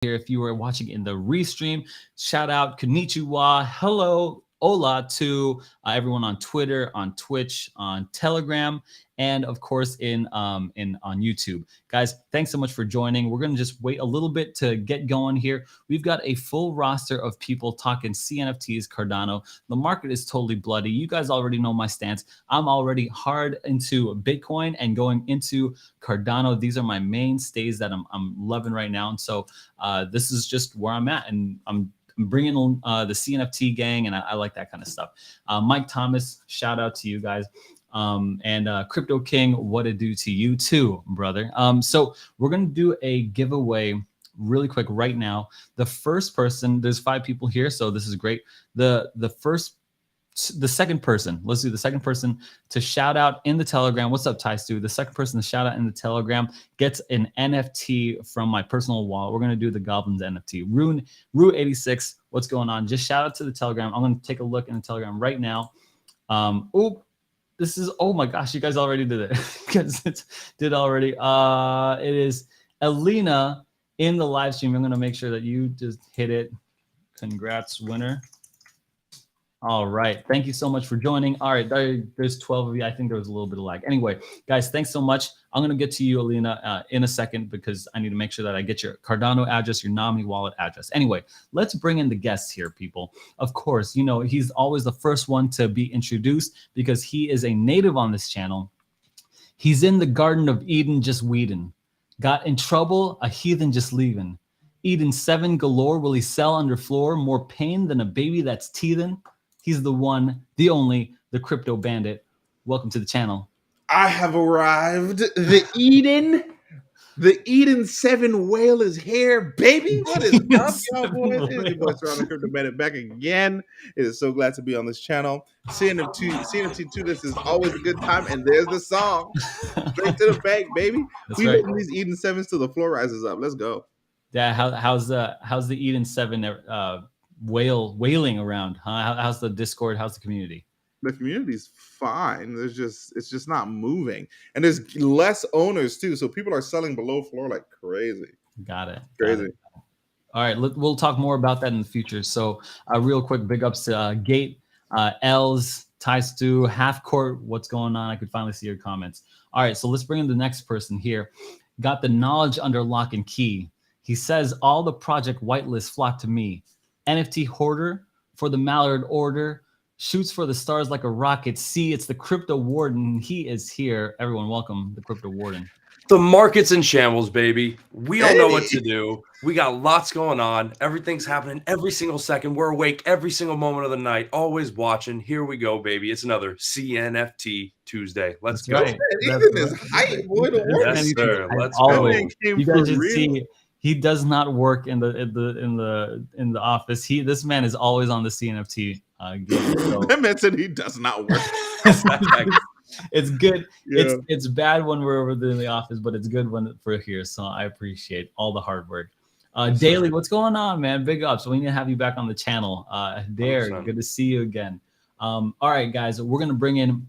here. If you were watching in the restream, shout out konnichiwa, hello, hola to everyone on Twitter, on Twitch, on Telegram, and of course in on YouTube. Guys, thanks so much for joining. We're gonna just wait a little bit to get going here. We've got a full roster of people talking CNFTs, Cardano. The market is totally bloody. You guys already know my stance. I'm already hard into Bitcoin and going into Cardano. These are my mainstays that I'm loving right now. And so this is just where I'm at, and I'm bringing the CNFT gang, and I like that kind of stuff. Mike Thomas, shout out to you guys. And Crypto King, what it do to you too, brother. So we're gonna do a giveaway really quick right now. The first person, there's 5 people here, so this is great. The second person, let's do the second person to shout out in the Telegram. What's up, Ty Stu? The second person to shout out in the Telegram gets an NFT from my personal wallet. We're gonna do the Goblins NFT. Rue86, what's going on? Just shout out to the Telegram. I'm gonna take a look in the Telegram right now. This is, oh my gosh, you guys already did it. Because it did already. It is Alina in the live stream. I'm gonna make sure that you just hit it. Congrats, winner. All right. Thank you so much for joining. All right. There's 12 of you. I think there was a little bit of lag. Anyway, guys, thanks so much. I'm going to get to you, Alina, in a second because I need to make sure that I get your Cardano address, your nominee wallet address. Anyway, let's bring in the guests here, people. Of course, you know, he's always the first one to be introduced because he is a native on this channel. He's in the Garden of Eden just weeding. Got in trouble, a heathen just leaving. Eden 7 galore, will he sell under floor? More pain than a baby that's teething. He's the one, the only, the Crypto Bandit. Welcome to the channel. I have arrived. The Eden 7 whale is here, baby. What is up, y'all boys? It's your boy Seron, the Crypto Bandit, back again. It is so glad to be on this channel. CNFT2, this is always a good time, and there's the song. Straight to the bank, baby. We hitting these Eden 7s till the floor rises up. Let's go. Yeah, how's the Eden 7 wailing around? Huh? How's the Discord? How's the community? The community's fine. It's just not moving, and there's less owners too. So people are selling below floor like crazy. Got it. Crazy. All right, we'll talk more about that in the future. So real quick, big ups to Gate, Els, Ty Stu, Half Court. What's going on? I could finally see your comments. All right, so let's bring in the next person here. Got the knowledge under lock and key. He says all the project whitelist flock to me. NFT hoarder for the Mallard order. Shoots for the stars like a rocket. See, it's the Crypto Warden. He is here. Everyone, welcome the Crypto Warden. The market's in shambles, baby. We don't know what to do. We got lots going on. Everything's happening every single second. We're awake every single moment of the night, always watching. Here we go, baby. It's another CNFT Tuesday. Let's go. Right. Ethan is hype, boy. Yes, sir. Let's go. go. You guys should see. He does not work in the office. This man is always on the CNFT game. So. That man said he does not work. It's good. Yeah. It's bad when we're over there in the office, but it's good when we're here. So I appreciate all the hard work. Daily, what's going on, man? Big ups. We need to have you back on the channel. Dare, good to see you again. All right, guys, we're gonna bring in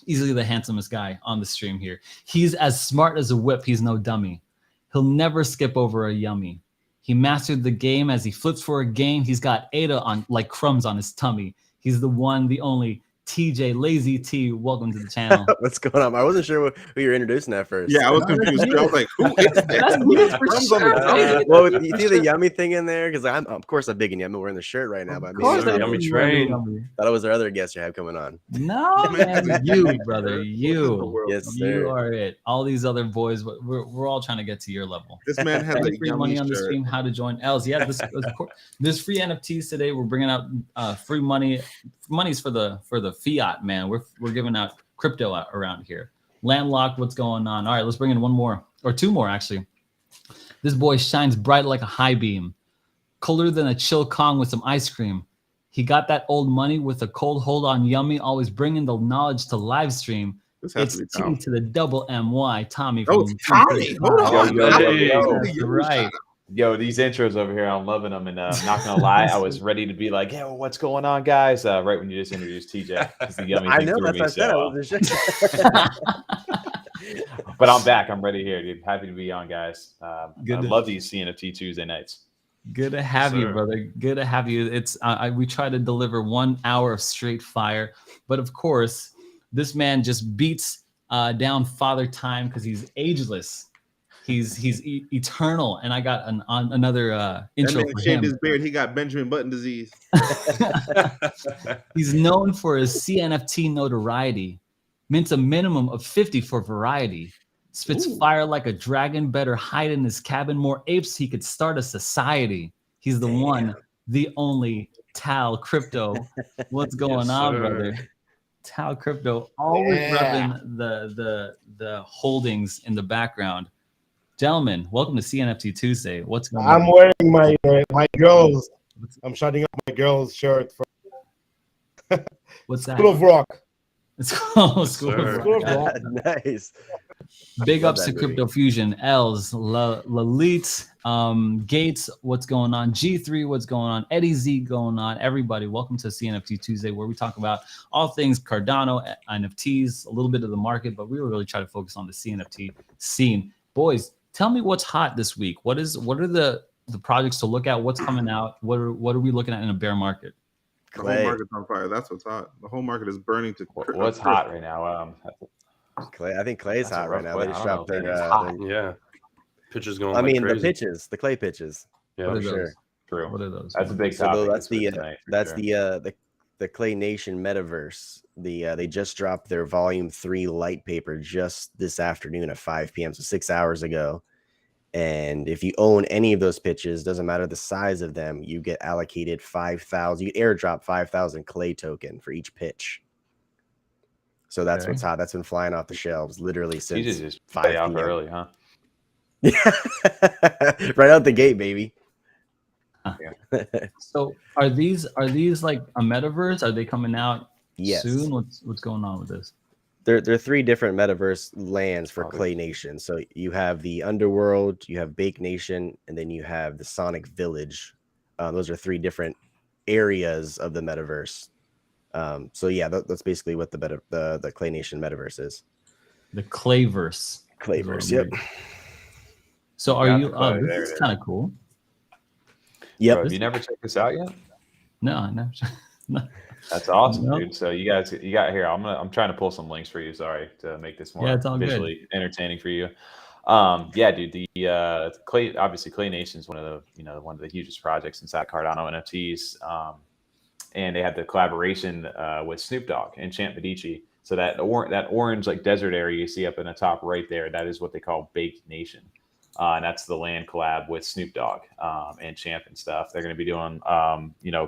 easily the handsomest guy on the stream here. He's as smart as a whip. He's no dummy. He'll never skip over a yummy. He mastered the game as he flips for a gain. He's got Ada on like crumbs on his tummy. He's the one, the only TJ Lazy T. Welcome to the channel. What's going on? I wasn't sure who you were introducing at first. Yeah, I was confused. I was like, who is that? Well, you see the yummy thing in there? Because I'm, of course, I'm big in yummy. Wearing the shirt right now. But Of course, I Yummy train. thought it was their other guest you have coming on. No, man, you, brother, you. Yes, You sir. are it. All these other boys, we're all trying to get to your level. This man has a Free yummy money on the shirt. stream. How to join Els? Yeah, there's free NFTs today. We're bringing out free money. Money's for the fiat, man. We're giving out crypto around here. Landlocked, what's going on? All right, let's bring in one more or two more actually. This boy shines bright like a high beam, colder than a chill Kong with some ice cream. He got that old money with a cold hold on yummy, always bringing the knowledge to live stream. This has It's to be T to the double MY, Tommy. Oh, it's Tommy. Hold on. That's right. Yo, these intros over here, I'm loving them. And I'm not going to lie, I was ready to be like, yeah, well, what's going on, guys? Right when you just introduced TJ. The yummy I thing know, threw that's me, what I said. so, but I'm back. I'm ready here, dude. Happy to be on, guys. I Good to- love these CNFT Tuesday nights. Good to have you, Sir. brother. Good to have you. It's we try to deliver 1 hour of straight fire, but of course, this man just beats down Father Time because he's ageless. He's eternal, and I got another That intro man for shaved him. his beard. He got Benjamin Button disease. He's known for his CNFT notoriety, mints a minimum of 50 for variety, spits fire like a dragon, better hide in his cabin, more apes he could start a society. He's the one, the only TAL Crypto. What's going on, sir. brother? TAL Crypto, always repping the holdings in the background. Gentlemen, welcome to CNFT Tuesday. What's going on? I'm wearing my girls. I'm shutting up my girls' shirt from What's that? School of Rock. It's called Sir. School of Rock. Nice. Big Love ups that to movie. Crypto Fusion, Els, Lalit, Gates, what's going on? G3, what's going on? Eddie Z, going on? Everybody, welcome to CNFT Tuesday, where we talk about all things Cardano, NFTs, a little bit of the market, but we really try to focus on the CNFT scene. Boys, tell me what's hot this week. What are the projects to look at? What's coming out? What are we looking at in a bear market? The whole Clay. market's on fire. That's what's hot. The whole market is burning to. What's hot right now? Clay. I think Clay's That's a hot right rough now. one. They just I don't dropped know if their. it's hot. Yeah. Pitches going I like mean, crazy. the pitches, the Clay pitches. Yeah. What are for sure. those? True. What are those? That's a big So topic. that's the tonight, for that's sure. the Clay Nation metaverse. They just dropped their volume 3 light paper just this afternoon at 5 p.m. So 6 hours ago. And if you own any of those pitches, doesn't matter the size of them, you get allocated 5,000. You airdrop 5,000 Clay token for each pitch. So that's Okay. what's hot. That's been flying off the shelves literally You since just 5 pay off p.m. early, huh? Right out the gate, baby. So are these like a metaverse? Are they coming out Yes. soon? What's going on with this? There are 3 different metaverse lands for Clay Nation. So you have the Underworld, you have Bake Nation, and then you have the Sonic Village. Those are 3 different areas of the metaverse. So yeah, that's basically what the Clay Nation metaverse is. The Clayverse. Clayverse, yep. So are Got you? the Clay, Oh, there this is it is. kind of cool. Yep. Bro, have you never checked this out yet? No, no. That's awesome, No. dude. So you got here. I'm trying to pull some links for you. Sorry to make this more Yeah, it's all good. visually entertaining for you. Yeah, dude. The Clay, obviously, Clay Nation is one of the hugest projects inside Cardano NFTs. And they had the collaboration with Snoop Dogg and Champ Medici. So that orange like desert area you see up in the top right there, that is what they call Baked Nation. And that's the land collab with Snoop Dogg and Champ and stuff. They're going to be doing,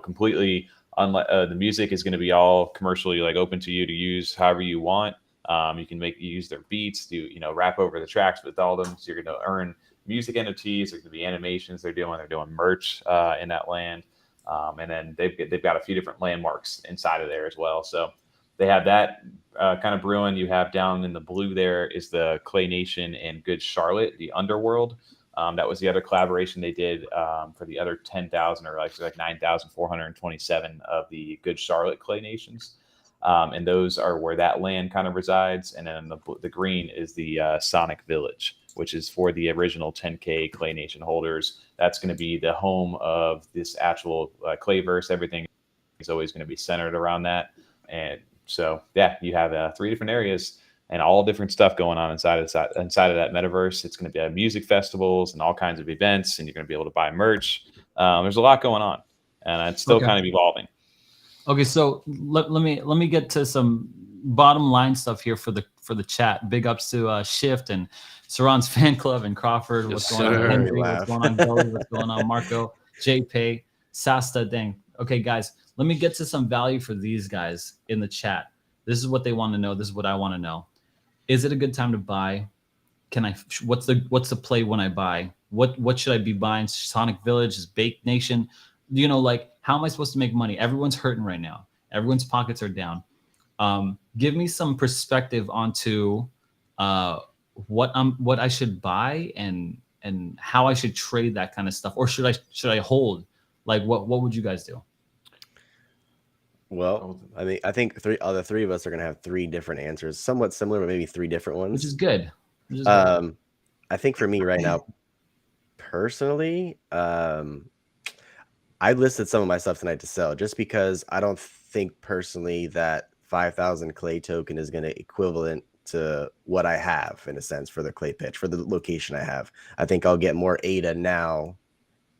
completely. The music is going to be all commercially like open to you to use however you want. You can use their beats, rap over the tracks with all of them. So you're going to earn music NFTs. There's going to be animations they're doing merch in that land, and then they've got a few different landmarks inside of there as well. So they have that kind of brewing. You have down in the blue there is the Clay Nation and Good Charlotte, the Underworld. That was the other collaboration they did for the other 10,000 or like 9,427 of the Good Charlotte Clay Nations. And those are where that land kind of resides. And then the green is the Sonic Village, which is for the original 10K Clay Nation holders. That's going to be the home of this actual Clayverse. Everything is always going to be centered around that. And so, yeah, you have 3 different areas and all different stuff going on inside of that metaverse. It's going to be music festivals and all kinds of events, and you're going to be able to buy merch. There's a lot going on, and it's still kind of evolving. Okay, so let me get to some bottom line stuff here for the chat. Big ups to Shift and Seron's fan club and Crawford. What's going on, Henry? What's going on, Billy? What's going on, Marco? JPay, Sasta, dang. Okay, guys, let me get to some value for these guys in the chat. This is what they want to know. This is what I want to know. Is it a good time to buy? What's the play when I buy? What should I be buying? Sonic Village, is Bake Nation? Like, how am I supposed to make money? Everyone's hurting right now. Everyone's pockets are down. Give me some perspective onto what I should buy and how I should trade that kind of stuff, or should I hold? Like, what would you guys do? Well, I think the 3 of us are going to have 3 different answers, somewhat similar, but maybe 3 different ones. Which is good. I think for me right now, personally, I listed some of my stuff tonight to sell just because I don't think personally that 5,000 clay token is going to equivalent to what I have in a sense for the clay pitch, for the location I have. I think I'll get more ADA now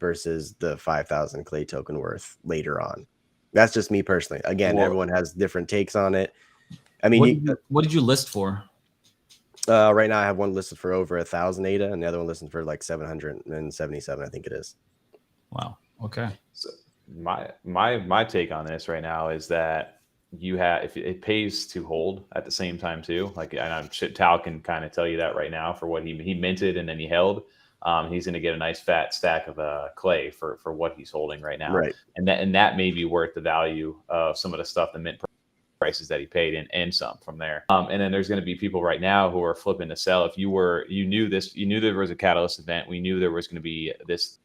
versus the 5,000 clay token worth later on. That's just me personally. Again, everyone has different takes on it. I mean, what did you list for? Right now I have one listed for over 1,000 ADA and the other one listed for like 777, I think it is. Wow. Okay. So my take on this right now is that you have, if it pays to hold at the same time too, like, and I'm TAL can kind of tell you that right now for what he minted and then he held. He's going to get a nice fat stack of clay for what he's holding right now, right? And that may be worth the value of some of the stuff, the mint prices that he paid, and some from there. And then there's going to be people right now who are flipping to sell. If you knew there was a catalyst event, we knew there was going to be this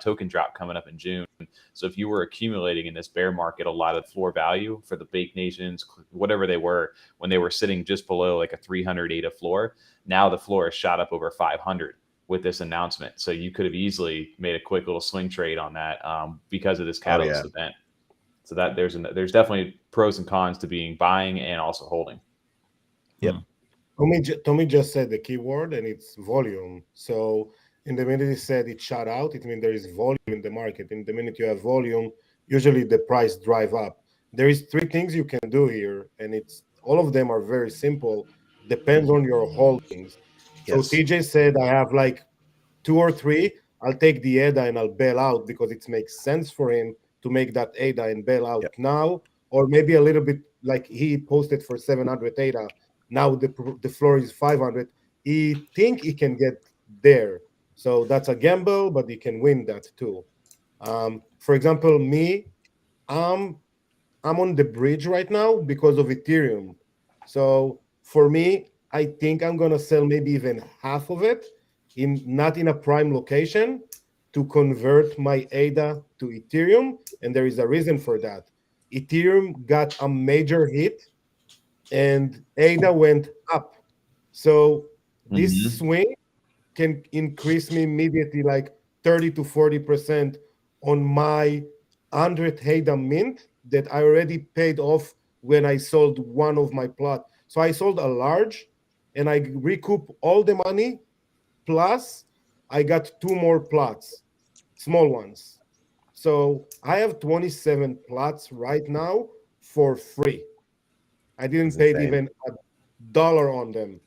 token drop coming up in June. So if you were accumulating in this bear market a lot of floor value for the bake nations, whatever they were, when they were sitting just below like a 300 ADA floor, now the floor has shot up over 500 with this announcement. So you could have easily made a quick little swing trade on that because of this catalyst event. So that there's definitely pros and cons to being buying and also holding. Yep. Tommy just said the keyword, and it's volume. So in the minute he said it shot out, it means there is volume in the market. In the minute you have volume, usually the price drive up. There is 3 things you can do here, and it's all of them are very simple. Depends on your holdings. Yes. So TJ said I have like 2 or 3. I'll take the ADA and I'll bail out because it makes sense for him to make that ADA and bail out now, or maybe a little bit like he posted for 700 ADA. Now the floor is 500. He think he can get there. So that's a gamble, but he can win that too. For example, me, I'm on the bridge right now because of Ethereum. So for me, I think I'm gonna sell maybe even half of it, not in a prime location, to convert my ADA to Ethereum, and there is a reason for that. Ethereum got a major hit, and ADA went up. So this swing can increase me immediately like 30 to 40% on my 100 ADA mint that I already paid off when I sold one of my plot. So I sold a large, and I recoup all the money, plus I got 2 more plots, small ones. So I have 27 plots right now for free. I didn't pay even $1 on them.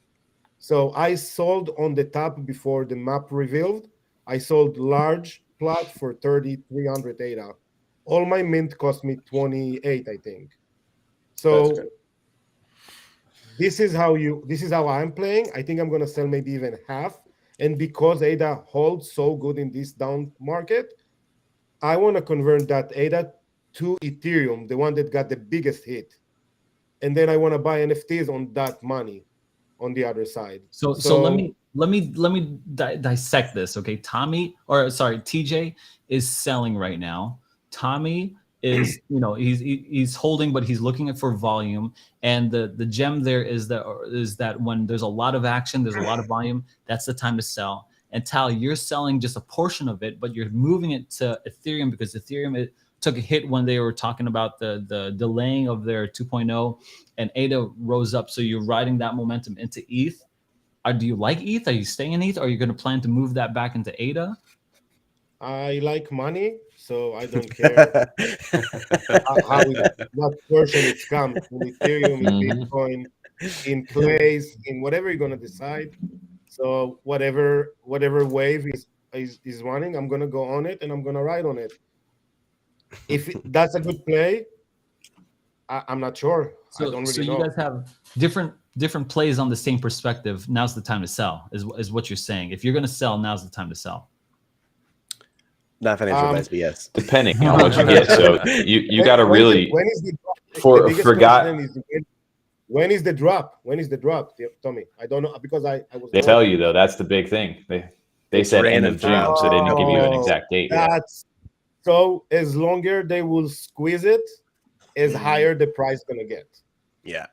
So I sold on the top before the map revealed. I sold large plot for 3,300 ADA. All my mint cost me 28, I think. So this is how I'm playing. I think I'm gonna sell maybe even half. And because ADA holds so good in this down market, I want to convert that ADA to Ethereum, the one that got the biggest hit. And then I want to buy NFTs on that money on the other side. So let me dissect this. Okay. TJ is selling right now. Tommy is, he's holding, but he's looking for volume. And the gem there is that when there's a lot of action, there's a lot of volume, that's the time to sell. And TAL, you're selling just a portion of it, but you're moving it to Ethereum because Ethereum took a hit when they were talking about the delaying of their 2.0, and ADA rose up. So you're riding that momentum into ETH. Do you like ETH? Are you staying in ETH? Are you going to plan to move that back into ADA? I like money, so I don't care what portion it comes in Ethereum, in Bitcoin, in clays, in whatever you're going to decide. So whatever wave is running, I'm going to go on it and I'm going to ride on it. If that's a good play, I'm not sure. I don't really know. You guys have different plays on the same perspective. Now's the time to sell, is what you're saying. If you're going to sell, now's the time to sell. Not financial advice, but yes. Depending on what you get. So you got to really. When is the When is the drop? When is the drop, Tommy? I don't know because I was. They tell you though. That's the big thing. They said end of June, so they didn't give you an exact date. So as longer they will squeeze it, as higher the price gonna get. Yeah.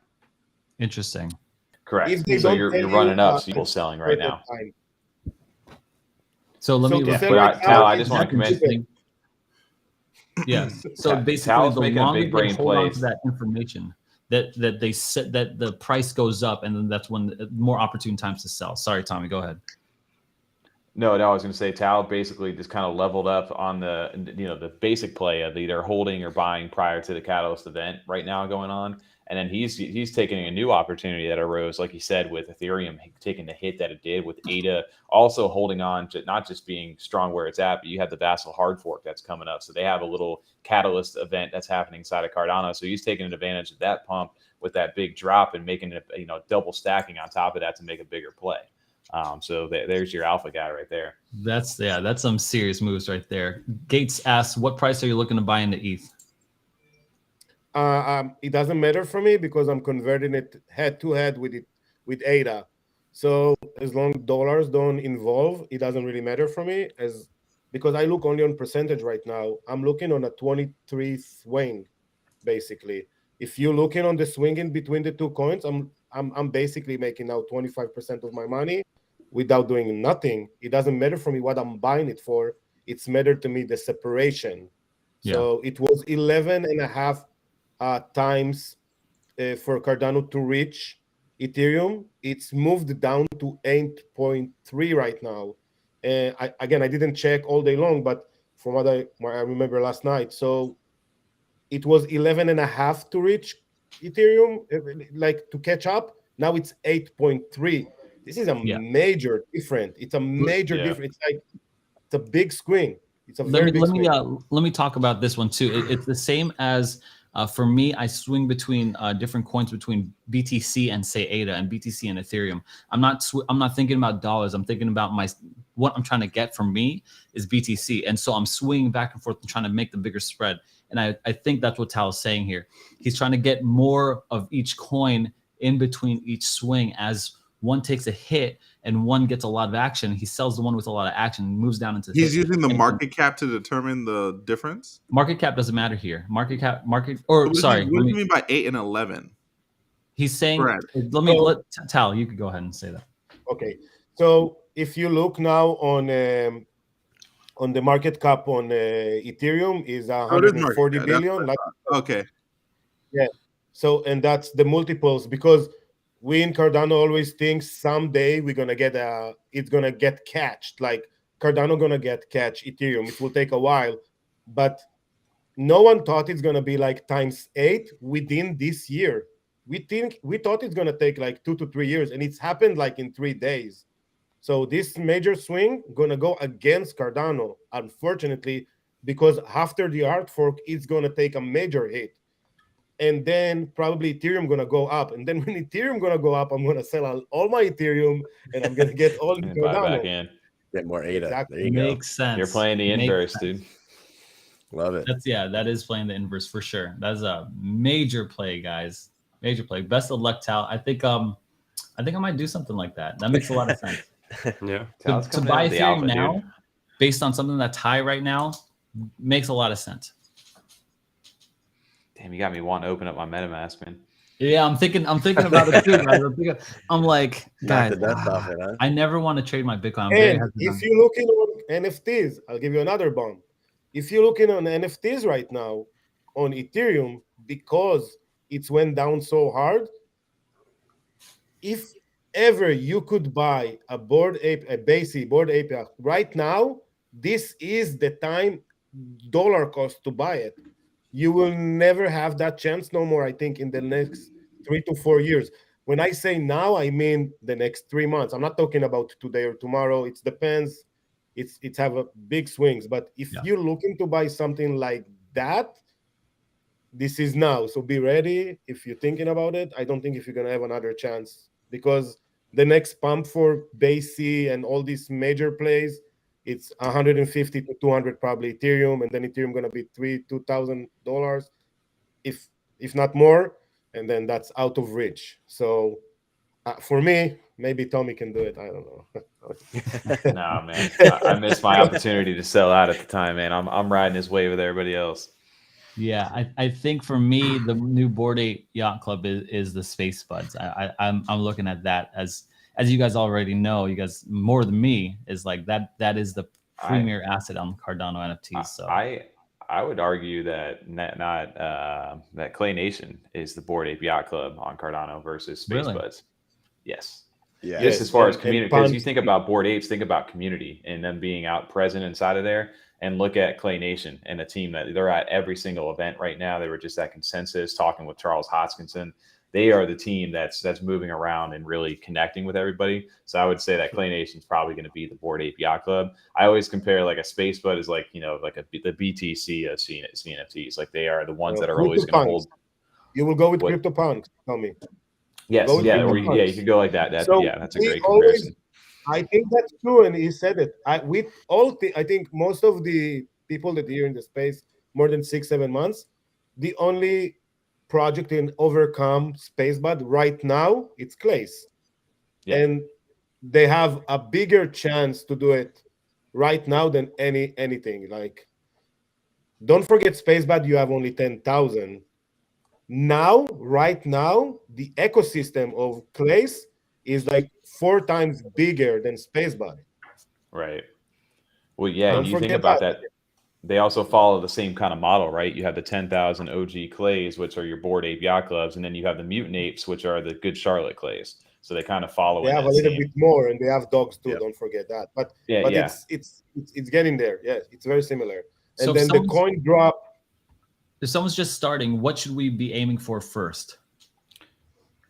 Interesting. Correct. So you're running up, people selling right now. So let me. TAL, I just want to mention. Yes. So Ta- basically, Tal's the making a longer big they brain hold on to plays. that information, that they set that the price goes up, and then that's when more opportune times to sell. Sorry, Tommy, go ahead. No, I was going to say Tal basically just kind of leveled up on the basic play of either holding or buying prior to the catalyst event right now going on, and then he's taking a new opportunity that arose, like he said, with Ethereum taking the hit that it did, with ADA also holding on to not just being strong where it's at, but you have the Vassal hard fork that's coming up, so they have a little catalyst event that's happening inside of Cardano, so he's taking advantage of that pump with that big drop and making it double stacking on top of that to make a bigger play. So there's your alpha guy right there. That's some serious moves right there. Gates asks, what price are you looking to buy into ETH? It doesn't matter for me because I'm converting it head to head with ADA. So as long as dollars don't involve, it doesn't really matter for me because I look only on percentage right now. I'm looking on a 23 swing, basically. If you're looking on the swing in between the two coins, I'm basically making now 25% of my money without doing nothing. It doesn't matter for me what I'm buying it for. It's matter to me the separation. So it was 11 and a half times for Cardano to reach Ethereum. It's moved down to 8.3 right now. I didn't check all day long, but from what I remember last night, so it was 11 and a half to reach Ethereum, like to catch up. Now it's 8.3. This is a major difference. It's a major difference. It's a big swing. It's a very big swing. Let me talk about this one too. It's the same as for me. I swing between different coins between BTC and say ADA and BTC and Ethereum. I'm not thinking about dollars. I'm thinking about what I'm trying to get from me is BTC, and so I'm swinging back and forth and trying to make the bigger spread. And I think that's what Tal is saying here. He's trying to get more of each coin in between each swing as one takes a hit and one gets a lot of action. He sells the one with a lot of action and moves down into. He's using the market cap to determine the difference. Market cap doesn't matter here. What do you mean by 8 and 11? He's saying. Correct. Let Tal. You could go ahead and say that. Okay. So if you look now on the market cap on Ethereum is 140 billion. Okay. Yeah. So and that's the multiples because we in Cardano always think someday we're gonna get it's gonna get catched. Like Cardano gonna get catch Ethereum. It will take a while, but no one thought it's gonna be like times 8 within this year. We thought it's gonna take like 2 to 3 years, and it's happened like in 3 days. So this major swing gonna go against Cardano, unfortunately, because after the hard fork, it's gonna take a major hit. And then probably Ethereum gonna go up. And then when Ethereum gonna go up, I'm gonna sell all my Ethereum and I'm gonna get all the Cardano. Back in. Get more ADA. Exactly. There you Makes sense. You're playing the inverse, dude. Love it. That is playing the inverse for sure. That's a major play, guys. Major play. Best of luck, Tal. I think I might do something like that. That makes a lot of sense. Yeah. To buy Ethereum now, based on something that's high right now, makes a lot of sense. Damn, you got me wanting to open up my MetaMask, man. Yeah, I'm thinking about it too, guys. I'm like, guys, I never want to trade my Bitcoin. And if you're looking on NFTs, I'll give you another bomb. If you're looking on NFTs right now on Ethereum, because it's went down so hard, if ever you could buy a basic Bored Ape right now, this is the time dollar cost to buy it. You will never have that chance no more, I think, in the next 3 to 4 years. When I say now, I mean the next 3 months. I'm not talking about today or tomorrow. It depends. It's have a big swings. But if you're looking to buy something like that, this is now. So be ready if you're thinking about it. I don't think if you're going to have another chance because the next pump for Base C and all these major plays, it's 150 to 200 probably Ethereum, and then Ethereum going to be $2,000 if not more, and then that's out of reach. So for me, maybe Tommy can do it. I don't know. No, man, I missed my opportunity to sell out at the time, man. I'm riding this wave with everybody else. Yeah, I think for me, the new Bored Ape Yacht Club is the Space Buds. I'm looking at that as you guys already know, you guys more than me is like that is the premier asset on Cardano NFTs. So I I would argue that that Clay Nation is the Bored Ape Yacht Club on Cardano versus Space Really? Buds. Yes. Yeah. Just as far as and community, because you Punch, think about Bored Apes, think about community and them being out present inside of there, and look at Clay Nation and a team that they're at every single event right now. They were just at Consensus talking with Charles Hoskinson. They are the team that's moving around and really connecting with everybody. So I would say that Clay Nation is probably going to be the Bored Ape Yacht Club. I always compare like a Space Bud is like, like the BTC of CNFTs. Like they are the ones that are always going to hold. You will go with What? CryptoPunks. Tell me. Yes, Go with yeah, or CryptoPunks. you could go like that. That's So a we great always, comparison. I think that's true, and he said it. I think most of the people that are in the space more than 6-7 months, the only project in overcome Spacebud right now it's Clay's, and they have a bigger chance to do it right now than anything. Like, don't forget Spacebud. You have only 10,000. Now, right now, the ecosystem of Clay's is like 4 times bigger than Spacebud. Right. Well, yeah, Don't you think forget about that. that. They also follow the same kind of model, right? You have the 10,000 OG Clays, which are your Bored Ape Yacht Clubs, and then you have the Mutant Apes, which are the Good Charlotte Clays. So they kind of follow They in have a that little same. bit more, and they have dogs too. Yep. Don't forget that. But Yeah, but yeah. it's getting there. Yeah, it's very similar. And So then the coin drop. if someone's just starting, what should we be aiming for first?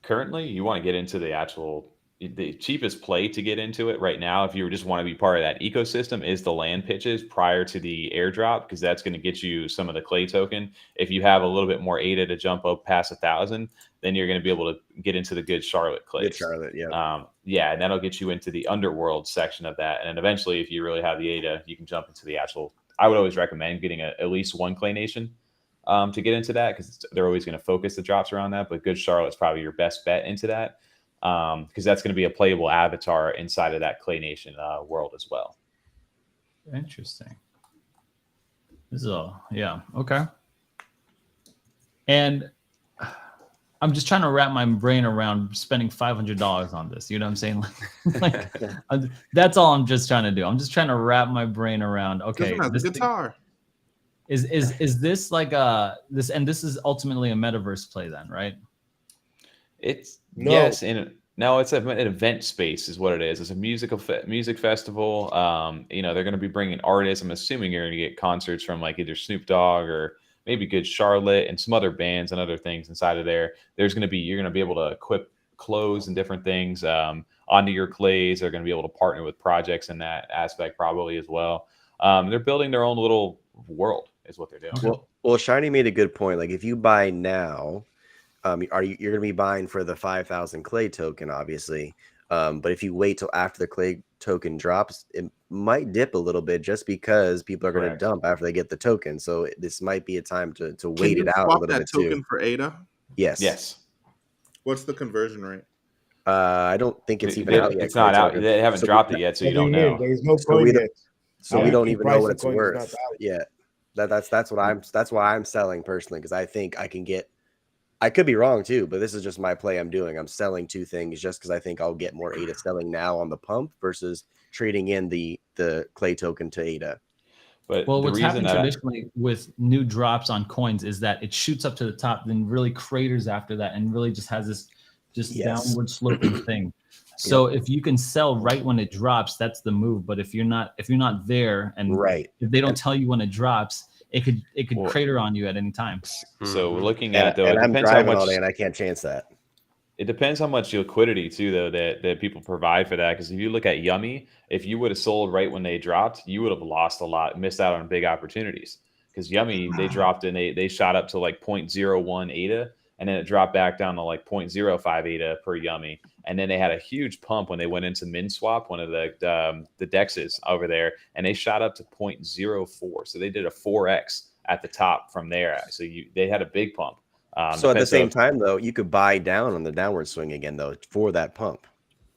Currently, you want to get into the cheapest play to get into it right now, if you just want to be part of that ecosystem, is the land pitches prior to the airdrop, because that's going to get you some of the Clay token. If you have a little bit more ADA to jump up past 1,000, then you're going to be able to get into the Good Charlotte Clays. Good Charlotte, yeah. Yeah, and that'll get you into the underworld section of that. And then eventually, if you really have the ADA, you can jump into the actual. I would always recommend getting at least one Clay Nation to get into that, because they're always going to focus the drops around that. But Good Charlotte's probably your best bet into that, because that's going to be a playable avatar inside of that Clay Nation world as well. Interesting. This is all, yeah, okay. And I'm just trying to wrap my brain around spending $500 on this. You know what I'm saying? That's all I'm just trying to do. I'm just trying to wrap my brain around. Okay, this guitar. Is this like this, and this is ultimately a metaverse play then, right? It's No. yes, and no, it's an event space is what it is. It's a music festival. They're going to be bringing artists. I'm assuming you're going to get concerts from like either Snoop Dogg or maybe Good Charlotte and some other bands and other things inside of there. You're going to be able to equip clothes and different things onto your Clays. They're going to be able to partner with projects in that aspect probably as well. They're building their own little world is what they're doing. Well, Shiny made a good point. Like if you buy now, you're going to be buying for the 5,000 Clay token, obviously. But if you wait till after the Clay token drops, it might dip a little bit just because people are going to dump after they get the token. So this might be a time to wait it out a little bit token too. for ADA? Yes. What's the conversion rate? I don't think it's even out yet. It's not out. They haven't dropped it yet, so you don't know. There is no coin yet. So we don't even know what it's Price of coin is worth not out. yet. That's why I'm selling personally, because I think I can get. I could be wrong too, but this is just my play I'm doing. I'm selling two things just because I think I'll get more ADA selling now on the pump versus trading in the Clay token to ADA. But well, what's happened traditionally with new drops on coins is that it shoots up to the top, then really craters after that, and really just has this downward sloping thing. So if you can sell right when it drops, that's the move. But if you're not there, and if they don't tell you when it drops, it could crater on you at any time. So looking at though, and it I'm depends driving how much, all day, and I can't chance that. It depends how much liquidity too, though, that people provide for that. Because if you look at Yummy, if you would have sold right when they dropped, you would have lost a lot, missed out on big opportunities. Because Yummy, they dropped and they shot up to like 0.01 ADA, and then it dropped back down to like 0.05 ADA per Yummy. And then they had a huge pump when they went into MinSwap, one of the dexes over there, and they shot up to 0.04. So they did a 4x at the top from there. So they had a big pump. So at the same time, though, you could buy down on the downward swing again, though, for that pump.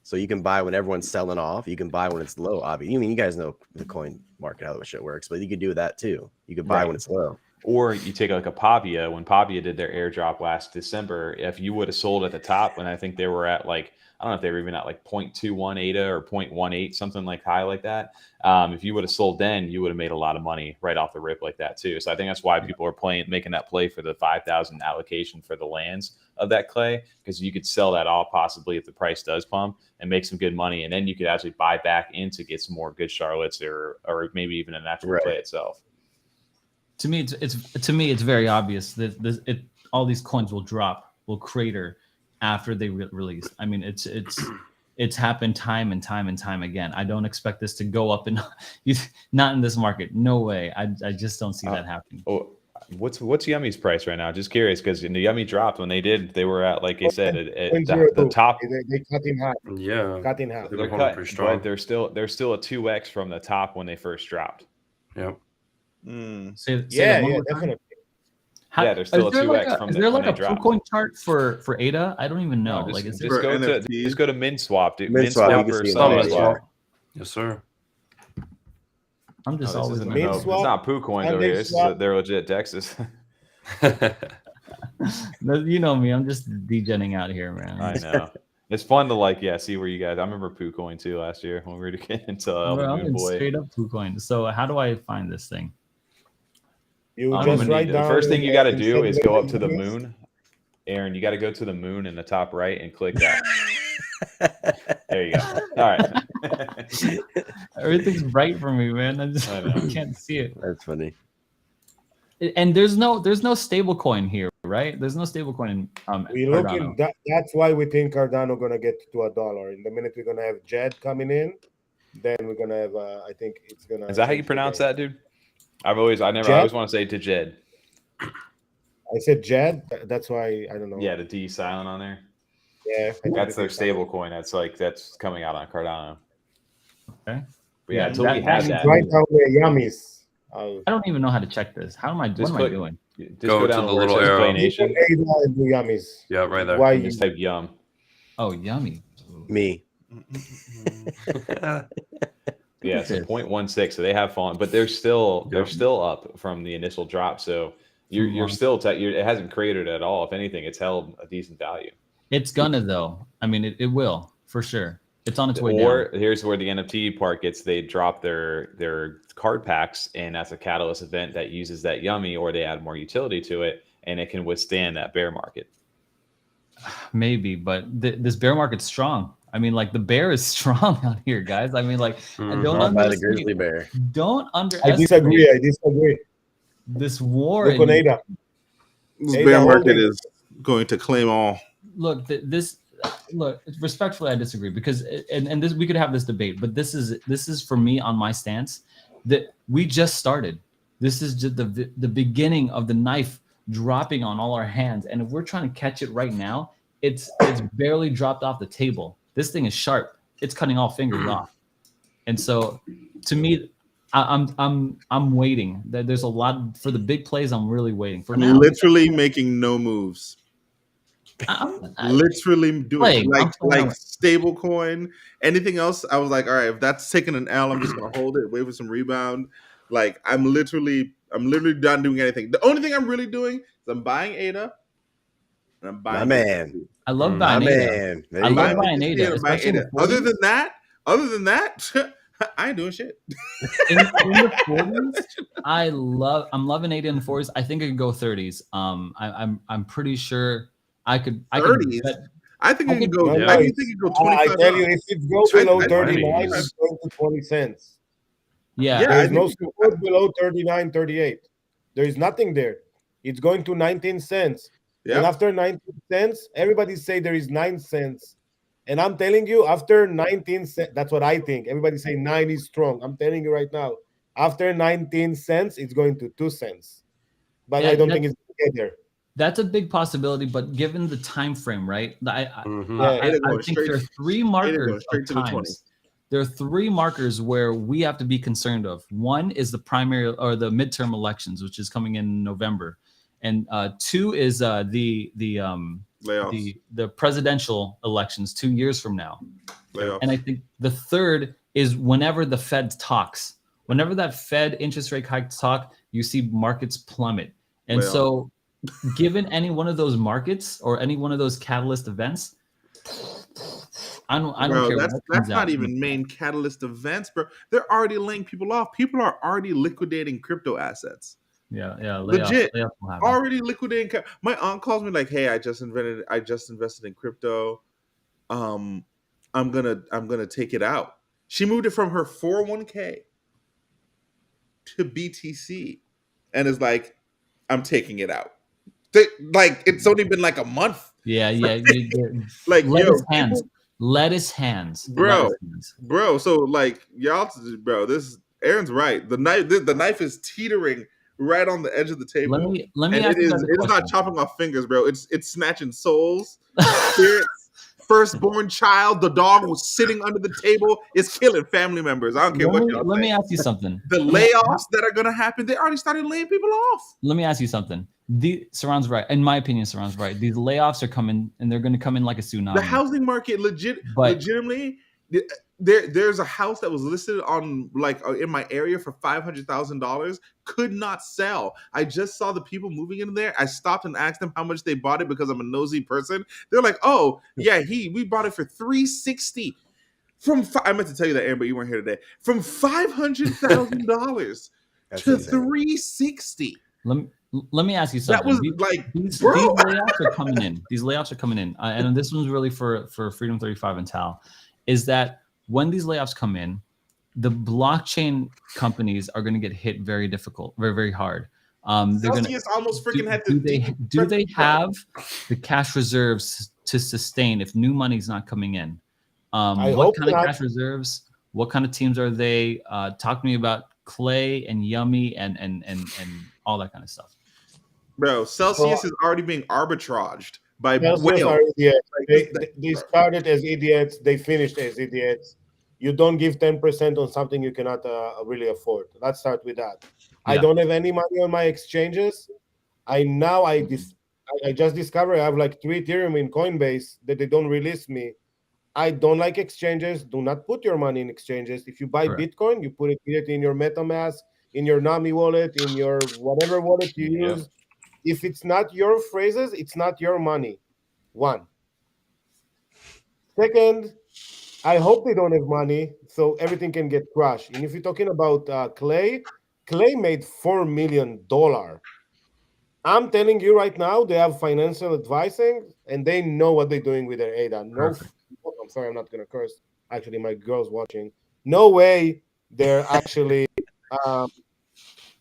So you can buy when everyone's selling off. You can buy when it's low. Obviously, you guys know the coin market, how that shit works, but you could do that too. You could buy when it's low. Or you take like a Pavia. When Pavia did their airdrop last December, if you would have sold at the top, when I think they were at like, I don't know if they were even at like 0.21 ADA or 0.18, something like high like that. If you would have sold then, you would have made a lot of money right off the rip like that too. So I think that's why people are making that play for the 5,000 allocation for the lands of that clay, because you could sell that all possibly if the price does pump and make some good money, and then you could actually buy back in to get some more good Charlottes or maybe even an actual play itself. To me, it's very obvious that all these coins will crater after they release. I mean, it's happened time and time again. I don't expect this to go up and not in this market. No way. I just don't see that happening. Oh, what's Yummy's price right now? Just curious, because the Yummy dropped when they were at, like I said, at the top. They cut in half. Yeah, cut in half. They're cut, but they're still a 2x from the top when they first dropped. Yep. Yeah, definitely. They're still a 2x from the. Is there like a PooCoin chart for ADA? I don't even know. No, just go to MinSwap, dude. MinSwap, MinSwap. Yes, sir. I'm just always it's not PooCoins over here. This is they're legit Texas. You know me. I'm just degenning out here, man. I know. It's fun to see where you guys. I remember PooCoin too last year when we were getting into Moon Boy. Straight up PooCoin. So how do I find this thing? You just write down. The first thing you got to do is go up to the moon. Aaron, you got to go to the moon in the top right and click that. There you go. All right. Everything's bright for me, man. I can't see it. That's funny. And there's no stable coin here, right? There's no stable coin in Cardano. That's why we think Cardano gonna get to $1. In the minute we're gonna have Jed coming in, then we're gonna have. I think it's gonna. Is that how you pronounce that, dude? I always want to say to Jed. I said Jed. That's why I don't know. Yeah, the D silent on there. Yeah, that's their stable coin. That's coming out on Cardano. Okay. But yeah, until we have that. Right down there, yummies. I don't even know how to check this. What am I doing? Just go down to the little arrow. Yummies. Yeah, right there. Why just type yum. Oh, yummy. Me. Yeah, so 0.16. So they have fallen, but they're still up from the initial drop. So you're still it hasn't cratered at all. If anything, it's held a decent value. It's gonna though. I mean, it will for sure. It's on its way down. Or here's where the NFT part gets. They drop their card packs, and that's a catalyst event that uses that yummy, or they add more utility to it, and it can withstand that bear market. Maybe, but this bear market's strong. I mean, like the bear is strong out here, guys. I mean, like don't underestimate. The grizzly bear. Don't underestimate. I disagree. This war. This bear market is going to claim all. Look, respectfully, I disagree because and this we could have this debate, but this is for me on my stance that we just started. This is just the beginning of the knife dropping on all our hands, and if we're trying to catch it right now, it's barely dropped off the table. This thing is sharp. It's cutting all fingers off, and so to me, I'm waiting. There's a lot for the big plays. I'm really waiting for now. Literally making no moves. Literally doing like stable coin, anything else. I was like, all right, if that's taking an L, I'm just gonna hold it, wait for some rebound. Like I'm literally not doing anything. The only thing I'm really doing is I'm buying ADA and I'm buying. My man. I love buying ADA. I love buying ADA. Other than that, I ain't doing shit. in the 40s, I'm loving ADA in the 40s. I think I could go 30s. I'm pretty sure. I could 30s. I think it can go. No, I think it go 25. I tell you, if it goes below 39, it's going to 20 cents. Yeah, there's no support below 39, 38. There is nothing there. It's going to 19 cents. Yep. And after 19 cents, everybody say there is 9 cents. And I'm telling you, after 19 cents, that's what I think. Everybody say 9 is strong. I'm telling you right now, after 19 cents, it's going to 2 cents. But I don't think it's going to get there. That's a big possibility, but given the time frame, right? I think there are 3 markers of times. There are 3 markers where we have to be concerned of. One is the primary or the midterm elections, which is coming in November, and 2 is the presidential elections 2 years from now. Layoffs. And I think the 3rd is whenever the Fed talks. Whenever that Fed interest rate hike talk, you see markets plummet. And Well. so given any one of those markets or any one of those catalyst events, I don't care. That's not even main catalyst events, bro. They're already laying people off. People are already liquidating crypto assets. Yeah, legit. Layoffs will happen. Already liquidating. My aunt calls me like, "Hey, I just invested in crypto. I'm gonna take it out." She moved it from her 401k to BTC, and is like, "I'm taking it out." Like it's only been like a month. Yeah. Like lettuce hands, bro. So like y'all, bro, this Aaron's right. The knife is teetering right on the edge of the table. Let me ask you guys a question. It is not chopping off fingers, bro. It's snatching souls, spirits. Firstborn child, the dog was sitting under the table. It's killing family members. I don't care what y'all Let say. me ask you something. The layoffs that are gonna happen, they already started laying people off. Let me ask you something. Seron's right. In my opinion, Seron's right. These layoffs are coming, and they're going to come in like a tsunami. The housing market, legitimately, there's a house that was listed on in my area for $500,000, could not sell. I just saw the people moving in there. I stopped and asked them how much they bought it because I'm a nosy person. They're like, "Oh yeah, we bought it for $360." I meant to tell you that, Aaron, but you weren't here today. From $500,000 to $360. Let me ask you something. That was these layoffs are coming in. These layoffs are coming in, and this one's really for Freedom 35 and TAL. Is that when these layoffs come in, the blockchain companies are going to get hit very very hard. Celsius almost freaking had to. Do they have the cash reserves to sustain if new money's not coming in? What kind of cash reserves? What kind of teams are they? Talk to me about Clay and Yummy and all that kind of stuff. Bro, Celsius is already being arbitraged by whales. They started as idiots. They finished as idiots. You don't give 10% on something you cannot really afford. Let's start with that. Yeah. I don't have any money on my exchanges. I just discovered I have like 3 Ethereum in Coinbase that they don't release me. I don't like exchanges. Do not put your money in exchanges. If you buy Bitcoin, you put it in your MetaMask, in your Nami wallet, in your whatever wallet you use. If it's not your phrases, it's not your money. 1. Second, I hope they don't have money so everything can get crushed. And if you're talking about Clay made $4 million. I'm telling you right now, they have financial advising and they know what they're doing with their ADA. I'm sorry, I'm not going to curse. Actually, my girl's watching. No way they're actually...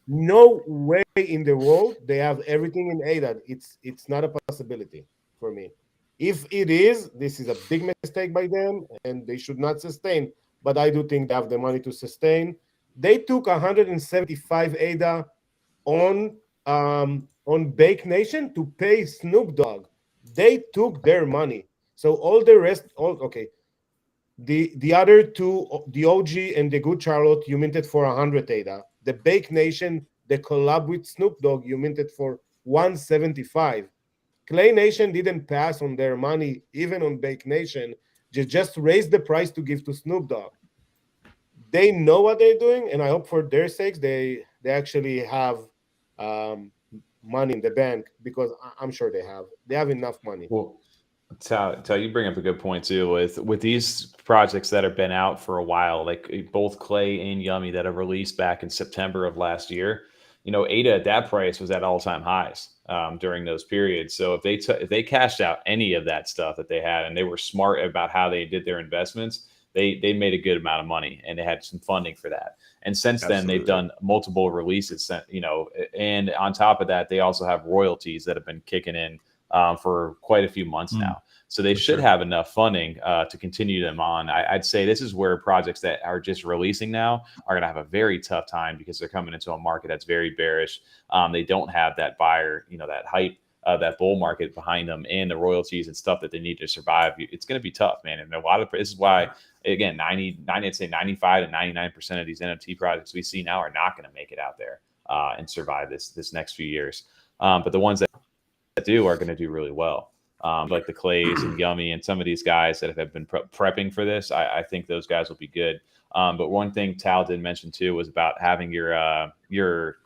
no way in the world they have everything in ADA. It's not a possibility for me. If it is, this is a big mistake by them, and they should not sustain. But I do think they have the money to sustain. They took 175 ADA on Bake Nation to pay Snoop Dogg. They took their money. So all the rest, the other 2, the OG and the Good Charlotte, you minted for 100 ADA. The Bake Nation, the collab with Snoop Dogg, you minted for 175. Clay Nation didn't pass on their money, even on Bake Nation. They just raised the price to give to Snoop Dogg. They know what they're doing, and I hope for their sakes they actually have money in the bank, because I'm sure they have enough money. Well, Tal, you bring up a good point too with these projects that have been out for a while, like both Clay and Yummy that have released back in September of last year. ADA at that price was at all-time highs during those periods. So if they cashed out any of that stuff that they had, and they were smart about how they did their investments, they made a good amount of money, and they had some funding for that. And since then, they've done multiple releases, and on top of that, they also have royalties that have been kicking in for quite a few months now. So they should have enough funding to continue them on. I'd say this is where projects that are just releasing now are going to have a very tough time, because they're coming into a market that's very bearish. They don't have that buyer, that hype, that bull market behind them, and the royalties and stuff that they need to survive. It's going to be tough, man. And this is why, again, I'd say 95 to 99% of these NFT projects we see now are not going to make it out there and survive this next few years. But the ones that do are going to do really well. Like the Clays and Yummy and some of these guys that have been prepping for this, I think those guys will be good. But one thing Tal did mention too was about having your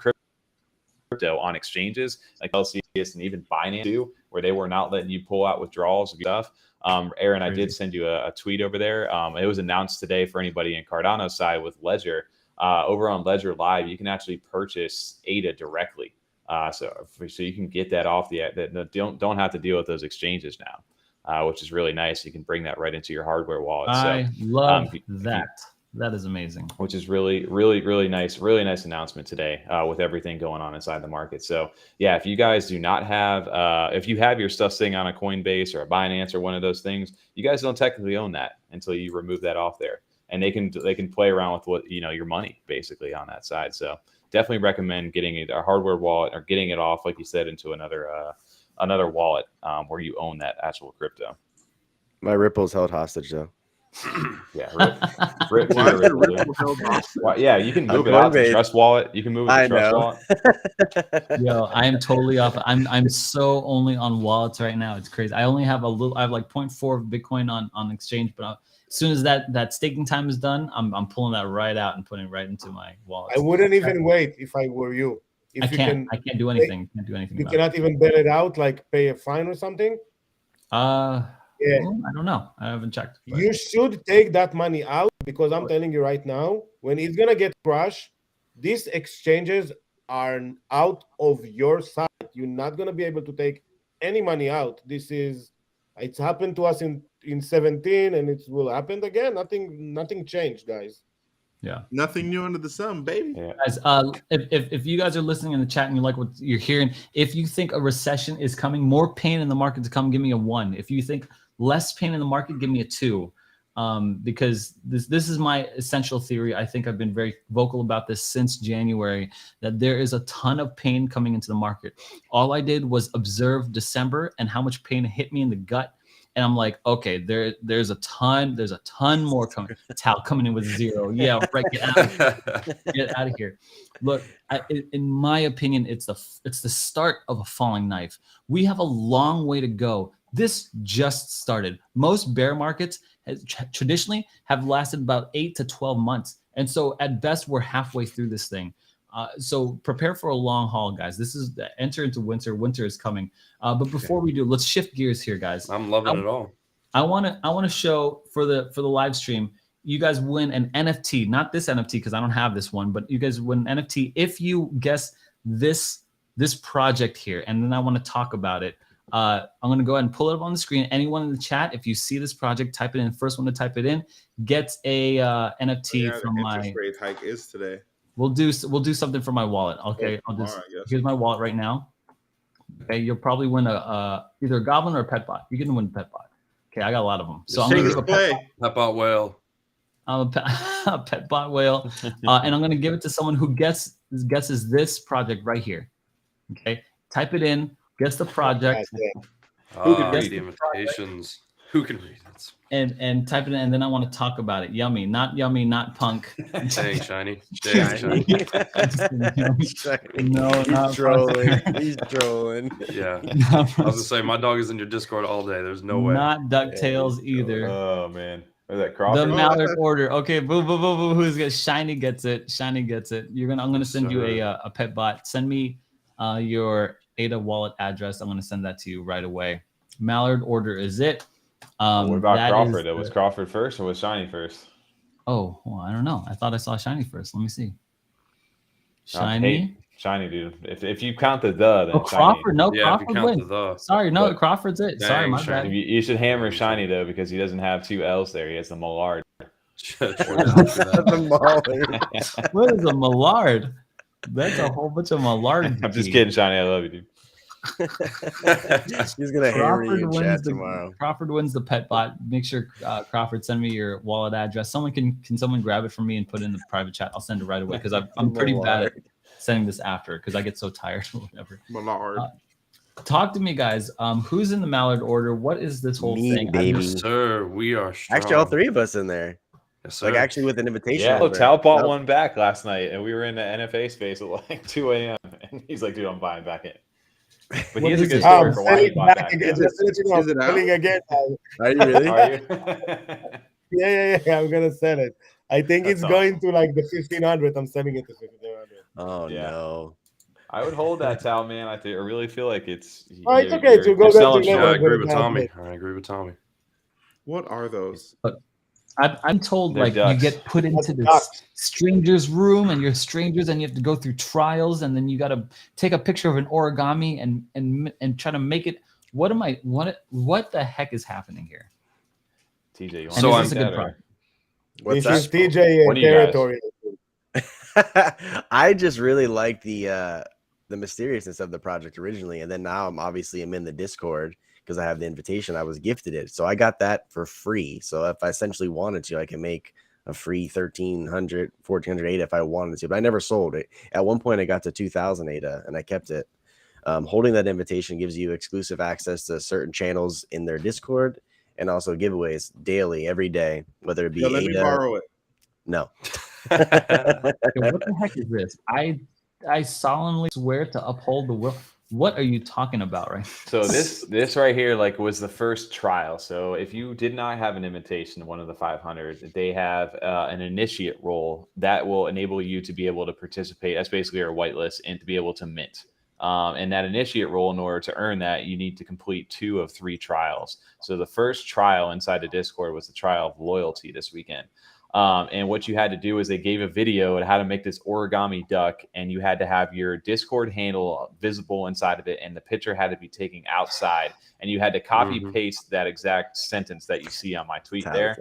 crypto on exchanges like LCS and even Binance too, where they were not letting you pull out withdrawals of stuff. Aaron, I did send you a tweet over there. It was announced today for anybody in Cardano's side with Ledger. Over on Ledger Live, you can actually purchase ADA directly. So you can get that off don't have to deal with those exchanges now, which is really nice. You can bring that right into your hardware wallet. I love that. That is amazing. Which is really, really, really nice. Really nice announcement today with everything going on inside the market. So yeah, if you guys do not have, if you have your stuff sitting on a Coinbase or a Binance or one of those things, you guys don't technically own that until you remove that off there. And they can play around with what, your money basically on that side. So definitely recommend getting a hardware wallet or getting it off, like you said, into another wallet where you own that actual crypto. My Ripple's held hostage though. Yeah, rip to your Ripple. Well, yeah, you can move it out to Trust Wallet. You can move it to Trust Wallet. Yo, I am totally off. I'm so only on wallets right now. It's crazy. I only have I have like 0.4 Bitcoin on exchange, but as soon as that staking time is done, I'm pulling that right out and putting it right into my wallet. I wouldn't even wait if I were you. If I can't do anything. Can't do anything. You cannot even bail it out, like pay a fine or something. Yeah, I don't know. I haven't checked. But. You should take that money out because I'm telling you right now, when it's gonna get crushed, these exchanges are out of your side. You're not gonna be able to take any money out. It's happened to us in 17, and it will happen again. Nothing changed, guys. Yeah, nothing new under the sun, baby. Yeah. Guys, if you guys are listening in the chat and you like what you're hearing, if you think a recession is coming, more pain in the market to come, give me a 1. If you think less pain in the market, give me a 2. Because this is my essential theory. I think I've been very vocal about this since January, that there is a ton of pain coming into the market. All I did was observe December and how much pain hit me in the gut. And I'm like, okay, there's a ton more coming. TAL coming in with 0. Yeah, right. Get out of here. Look, in my opinion, it's the start of a falling knife. We have a long way to go. This just started. Most bear markets traditionally have lasted about 8 to 12 months. And so at best, we're halfway through this thing. So prepare for a long haul, guys. This is enter into winter. Winter is coming. But before we do, let's shift gears here, guys. I'm loving it all. I want to show for the live stream. You guys win an NFT, not this NFT because I don't have this one, but you guys win an NFT if you guess this project here, and then I want to talk about it. I'm going to go ahead and pull it up on the screen. Anyone in the chat, if you see this project, type it in. First one to type it in gets a NFT from my. Interest rate hike is today. We'll do something for my wallet. Okay, here's my wallet right now. Okay, you'll probably win either a goblin or a pet bot. You're gonna win a pet bot. Okay, I got a lot of them. So I'm gonna give a pet bot whale. I'm a pet bot whale, and I'm gonna give it to someone who guesses this project right here. Okay, type it in. Guess the project. Who can read the invitations? Who can read it? And type it in, and then I want to talk about it. Yummy, not punk. Dang, shiny. Dang, shiny. No, he's trolling. He's trolling. Yeah. I was gonna say my dog is in your Discord all day. There's no way. Not DuckTales either. Oh man. Is that Crawford? The Mallard order. Okay, boo. Who's got Shiny gets it. Shiny gets it. I'm gonna send you a pet bot. Send me your ADA wallet address. I'm gonna send that to you right away. Mallard order is it. What about Crawford? Was Crawford first or was Shiny first? Oh, well, I don't know. I thought I saw Shiny first. Let me see. Shiny. Shiny, dude. If you count the then Crawford. Shiny. No, yeah, Crawford wins. Sorry, no, Crawford's it. Dang, sorry, my Shiny. bad. You should hammer Shiny though because he doesn't have 2 L's there. He has the Millard. What is a Millard? That's a whole bunch of Millard. I'm just kidding, Shiny. I love you, dude. He's gonna hammer you in chat tomorrow. Crawford wins the pet bot. Make sure Crawford send me your wallet address. Can someone grab it from me and put it in the private chat? I'll send it right away because I'm pretty bad at sending this after because I get so tired or whatever. Millard. Talk to me, guys. Who's in the Mallard order? What is this whole thing? Baby. Yes, sir, we are strong. Actually all 3 of us in there. Yes, sir. Like actually with an invitation. Yeah, look, Tal bought one back last night, and we were in the NFA space at like 2 a.m. And he's like, "Dude, I'm buying back in." But he has a good story for why he bought back. Again. Are you really? Are you? Yeah. I'm gonna sell it. I think it's going to like the 1500. I'm selling it to 1500. Oh Yeah. no. I would hold that, Tal, man. I really feel like it's. Oh, it's okay to go you're there selling to Yeah, never I short. agree go with down Tommy. there. I agree with Tommy. What are those? I'm told They're like ducks. you get put into this ducks. stranger's room and you're strangers and you have to go through trials and then you got to take a picture of an origami and try to make it. What the heck is happening here? TJ, you want So to I'm- is this a good project? What's This is that? TJ What do you guys- territory. I just really like the mysteriousness of the project originally, and then now I'm in the Discord because I have the invitation. I was gifted it, so I got that for free. So if I essentially wanted to, I can make a free 1,300, 1,400 ADA if I wanted to. But I never sold it. At one point, I got to 2,000 ADA, and I kept it. Holding that invitation gives you exclusive access to certain channels in their Discord, and also giveaways daily, every day, whether it be Yo, let me ADA. borrow it. No. Yo, what the heck is this? I solemnly swear to uphold the will. What are you talking about, right? So this right here, like, was the first trial. So if you did not have an invitation to one of the 500, they have an initiate role that will enable you to be able to participate. That's basically our whitelist and to be able to mint. And that initiate role, in order to earn that, you need to complete 2 of 3 trials. So the first trial inside the Discord was the trial of loyalty this weekend. And what you had to do is they gave a video on how to make this origami duck, and you had to have your Discord handle visible inside of it, and the picture had to be taken outside, and you had to copy paste that exact sentence that you see on my tweet there.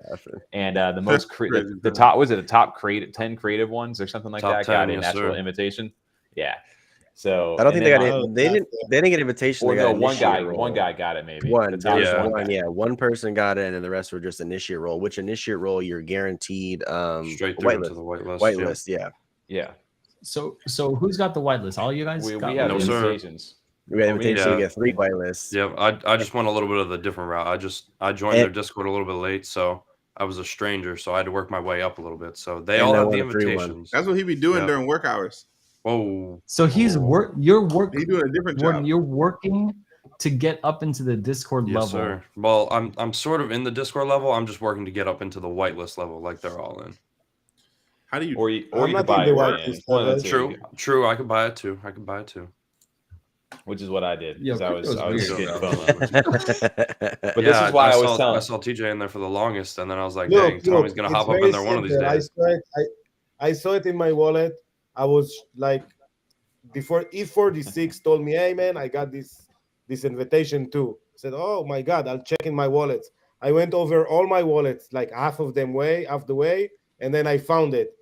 And the most the top, was it the top creative 10 creative ones or something like Top that 10, got an yes, actual sir. invitation. Yeah. So I don't think they got it. it. They didn't get invitation. Or They got no, one guy initiate role. got it maybe. One, The there top was Yeah. one, guy. yeah, one person got it, and then the rest were just initiate role. Which initiate role you're guaranteed Straight through into the whitelist. whitelist, yeah. Yeah. So who's got the whitelist? All you guys? We got have No, sir. invitations. We got invitation to Yeah. get 3 whitelists. Yeah, I just went a little bit of the different route. I joined their Discord a little bit late, so I was a stranger, so I had to work my way up a little bit. So they And all I have the won a 3-1. invitations. That's what he be doing Yeah. during work hours. Whoa. So he's Whoa. you're working. He's doing a different Warden, job. you're working to get up into the Discord Yes, level. sir. Well, I'm sort of in the Discord level. I'm just working to get up into the whitelist level, like they're all in. How do you? Or you I'm could not buy in the it whitelist in. One of the level. two, True. I could buy it too. which is what I did. Yo, 'Cause I was crypto's getting weird, bro. FOMO. But Yeah, this is why I was saw, telling. I saw TJ in there for the longest, and then I was like, Look, "Dang, Tommy's gonna it's hop up in very there one of these simple. days." I saw it in my wallet. I was like, before E46 told me, "Hey man, I got this invitation too." I said, "Oh my god, I'll check in my wallets." I went over all my wallets, like half the way, and then I found it.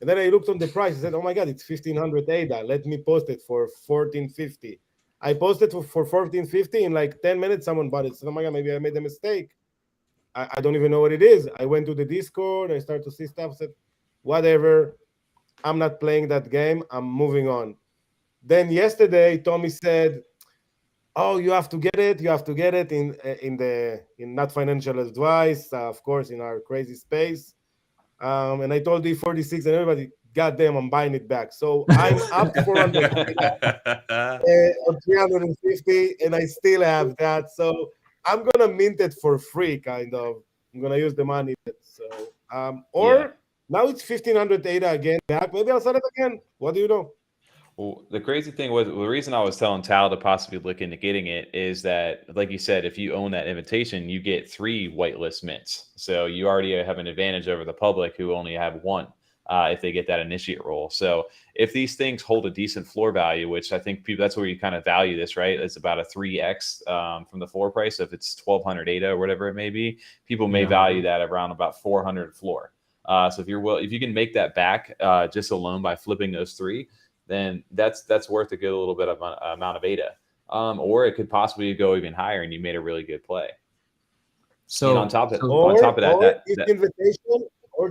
And then I looked on the price. I said, "Oh my god, it's 1,500 ADA. Let me post it for 1,450." I posted for 1,450 in like 10 minutes. Someone bought it. I said, "Oh my god, maybe I made a mistake. I don't even know what it is." I went to the Discord. I started to see stuff. I said, "Whatever. I'm not playing that game. I'm moving on." Then yesterday, Tommy said, "Oh, you have to get it. You have to get it in not financial advice, of course, in our crazy space." And I told E46 and everybody, "God damn, I'm buying it back." So I'm up 400 or 350, and I still have that. So I'm gonna mint it for free, kind of. I'm gonna use the money. So now it's 1,500 ADA again back. Maybe I'll sell it again. What do you know? Well, the crazy thing was, the reason I was telling Tal to possibly look into getting it is that, like you said, if you own that invitation, you get 3 whitelist mints. So you already have an advantage over the public who only have 1 if they get that initiate role. So if these things hold a decent floor value, which I think people, that's where you kind of value this, right? It's about a 3x from the floor price. So if it's 1,200 ADA or whatever it may be, people may value that around about 400 floor. So if you can make that back just alone by flipping those 3, then that's worth a good little bit of amount of ADA. Or it could possibly go even higher, and you made a really good play. So and on top of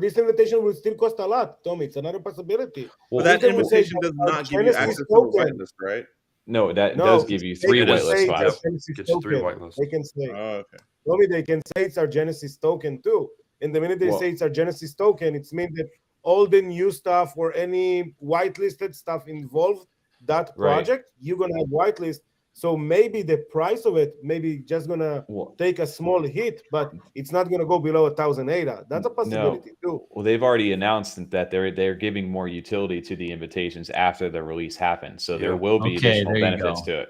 this invitation will still cost a lot, Tommy. It's another possibility. But that invitation does not give you access to the whitelist, right? No, that does give you 3 whitelist spots. Gets you 3 whitelists. They can say, okay. Tommy, they can say it's our Genesis token too. And the minute they say it's our Genesis token, it's mean that all the new stuff or any whitelisted stuff involved that project, you're gonna have whitelist. So maybe the price of it maybe just gonna Well, take a small hit, but it's not gonna go below 1,000 ADA. That's a possibility too. well, they've already announced that they're giving more utility to the invitations after the release happens. So there Yeah. will be Okay, additional there you benefits go. to it.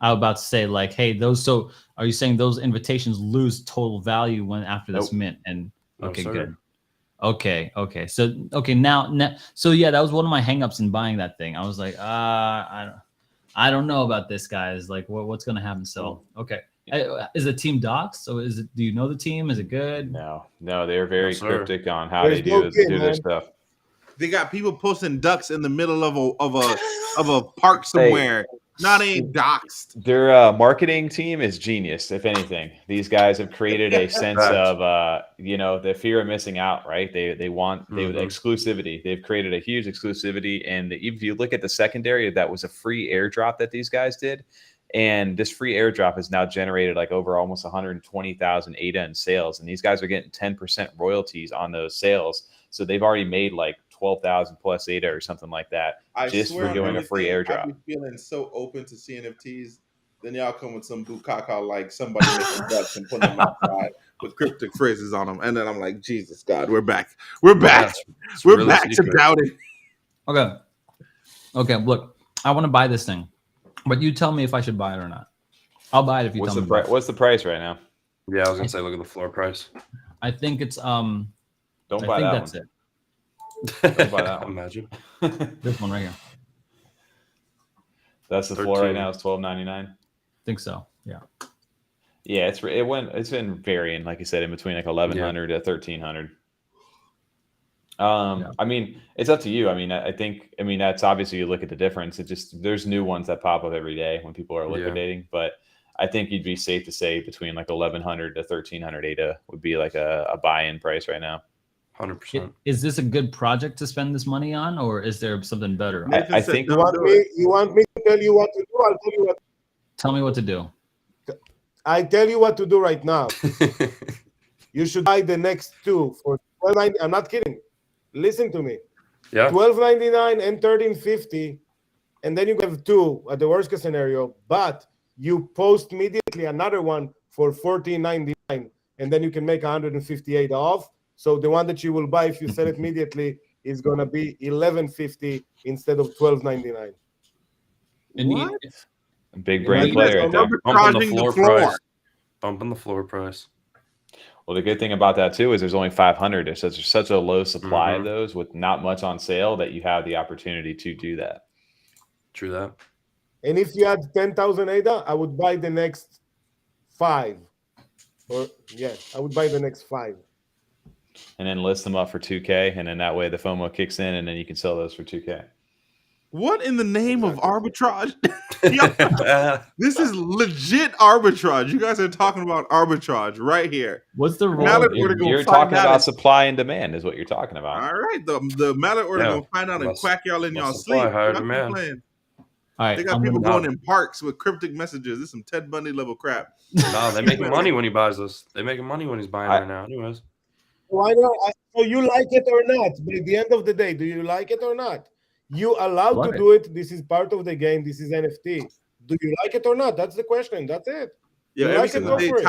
I was about to say, like, hey, those. So, are you saying those invitations lose total value when after this Nope. mint? And No, okay, sir. good. Okay. So, okay, now, so yeah, that was one of my hangups in buying that thing. I was like, I don't know about this, guys. Like, what's gonna happen? So, okay, is the team docs? So, is it? Do you know the team? Is it good? No, they're very No, sir. cryptic on how There's they no do team, their man. stuff. They got people posting ducks in the middle of a park somewhere. Not ain't doxed. Their marketing team is genius. If anything, these guys have created a sense Facts. of the fear of missing out. Right? They want exclusivity. They've created a huge exclusivity, and if you look at the secondary, that was a free airdrop that these guys did, and this free airdrop has now generated like over almost 120,000 ADA in sales, and these guys are getting 10% royalties on those sales. So they've already made like 12,000 plus ADA or something like that just for doing a free airdrop. I be feeling so open to CNFTs. Then y'all come with some bukaka like somebody making ducks and putting them outside with cryptic phrases on them, and then I'm like, Jesus God, we're back. We're back. It's We're really back to secret. doubting. Okay. Look, I want to buy this thing, but you tell me if I should buy it or not. I'll buy it if you What's tell the me. What's the price right now? Yeah, I was gonna say, look at the floor price. I think it's Don't I buy think that that's one. it. Don't buy that one. Imagine. This one right here. That's the floor right 13. now. It's $12.99. Think so. Yeah. Yeah, it's been varying, like you said, in between like 1,100 to 1,300. Yeah. I mean, it's up to you. I mean, that's obviously you look at the difference. It just there's new ones that pop up every day when people are liquidating, but I think you'd be safe to say between like 1,100 to 1,300 ADA would be like a buy-in price right now. 100%. Is this a good project to spend this money on, or is there something better? Nathan I said, think- "Don't do it." You want me to tell you what to do? I'll tell you what. Tell me what to do. I tell you what to do right now. You should buy the next two for $12.90. I'm not kidding. Listen to me. Yeah. $12.99 and $13.50, and then you have two at the worst case scenario. But you post immediately another one for $14.99, and then you can make 158 off. So the one that you will buy if you sell it immediately is gonna be $11.50 instead of $12.99. What? Big brain Right. player right there. Arbitraging the floor. price. Bumping the floor price. Well, the good thing about that too is there's only 500. There's such a low supply of those with not much on sale that you have the opportunity to do that. True that. And if you had 10,000 ADA, I would buy the next 5. I would buy the next 5. And then list them up for 2K, and then that way the FOMO kicks in, and then you can sell those for 2K. What in the name of arbitrage? Yo, this is legit arbitrage. You guys are talking about arbitrage right here. What's the Now role? that we're gonna You're find talking out about if- supply and demand, is what you're talking about. All right, the mallet order Yeah. gonna find out and Less- quack y'all in less y'all supply, sleep. higher Y'all keep demand. playing. All right, They got I'm people gonna- going in parks with cryptic messages. This is some Ted Bundy level crap. No, they making money when he buys this. They making money when he's buying right now. Anyways. Why not? So you like it or not? But at the end of the day, do you like it or not? You allowed Love to it. do it. This is part of the game. This is NFT. Do you like it or not? That's the question. That's it. Yeah, You every like it, single go day for it.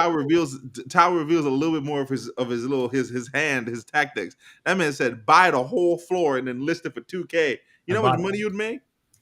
Tao reveals a little bit more of his hand, his tactics. That man said buy the whole floor and then list it for 2K. You know how much bought it. money you'd make?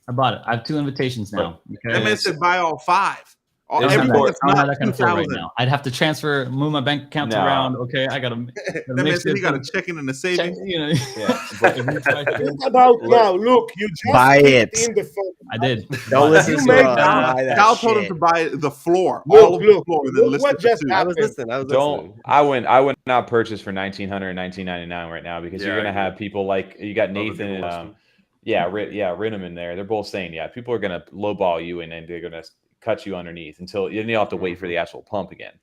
I bought it. I have 2 invitations now. That Okay. man said buy all 5. I don't have Everything that, that's I don't have not that kind of flow right 2,000. now. I'd have to move my bank accounts No. around. Okay, I gotta That man said he got a checking and a savings. You know, Yeah, but if you try to- Think about now. Look, you just Buy kicked it. in the phone. I did. Don't listen You to make Seron. that- Buy that Cal told him shit. to buy the floor, Look, all of the look, floor, and then look list what it for just 2. I was happened. listening. I would not purchase for $1,900 and $1,999 right now because Yeah, you're gonna I agree. have people like you got Other Nathan people and listing. Rinham in there. They're both saying people are gonna lowball you and then they're gonna cut you underneath until then you'll have to wait for the actual pump again.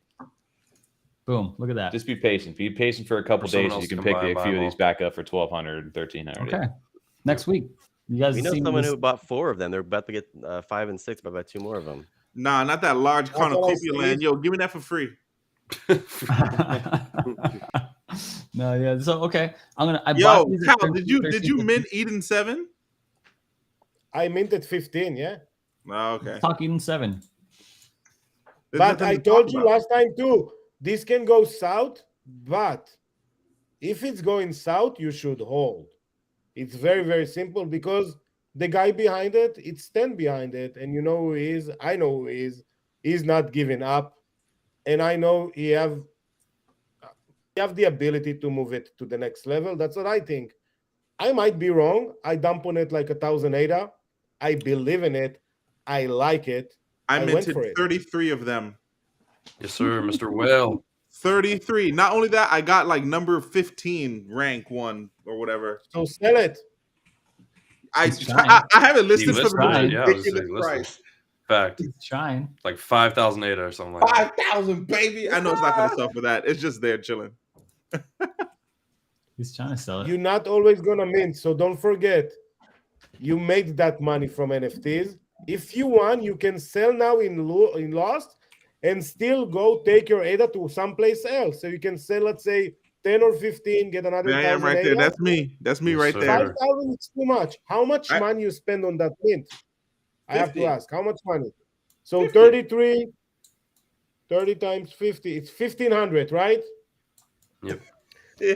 Boom! Look at that. Just be patient. Be patient for a couple Or someone days. else You can can pick buy a them, few buy of them these all. back up for 1,200, 1,300. Okay. Next week, you guys We know see someone this- who bought 4 of them. They're about to get 5 and 6, but about 2 more of them. Nah, not that large That's what I cornucopia said. land. Yo, give me that for free. No, yeah. So okay, I Yo, bought these at Cal, did you 13.50. mint Eden 7? I minted 15. Yeah. Oh, okay. Talk Eden 7. There's But nothing I to told talk you about. last time too, this can go south, but if it's going south, you should hold. It's very, very simple because the guy behind it, it's stand behind it, and you know who he is. I know who he is. He's not giving up, and I know he have the ability to move it to the next level. That's what I think. I might be wrong. I dump on it like 1,000 ADA. I believe in it. I like it. I went minted for it. 33 of them. Yes, sir, Mr. Whale. 33. Not only that, I got like number 15 rank 1 or whatever. So sell it. I He's trying. I have it listed for listed the most it, yeah, I was ridiculous saying listed. price. Fact, He's trying. like 5,000 ADA or something like that. 5,000, baby. I know it's not going to sell for that. It's just there chilling. He's trying to sell it. You're not always gonna mint, so don't forget. You made that money from NFTs. If you want, you can sell now in Lost and still go take your ADA to someplace else. So you can sell, let's say, 10 or 15, get another There I am 1,000 right there. ADA. That's me. That's me Yes, right sir. there. 5,000 is too much. How much I- money you spend on that mint? I have 50. to ask. How much money? So 50. 33, 30 times 50. It's 1,500, right? Yep. Yeah.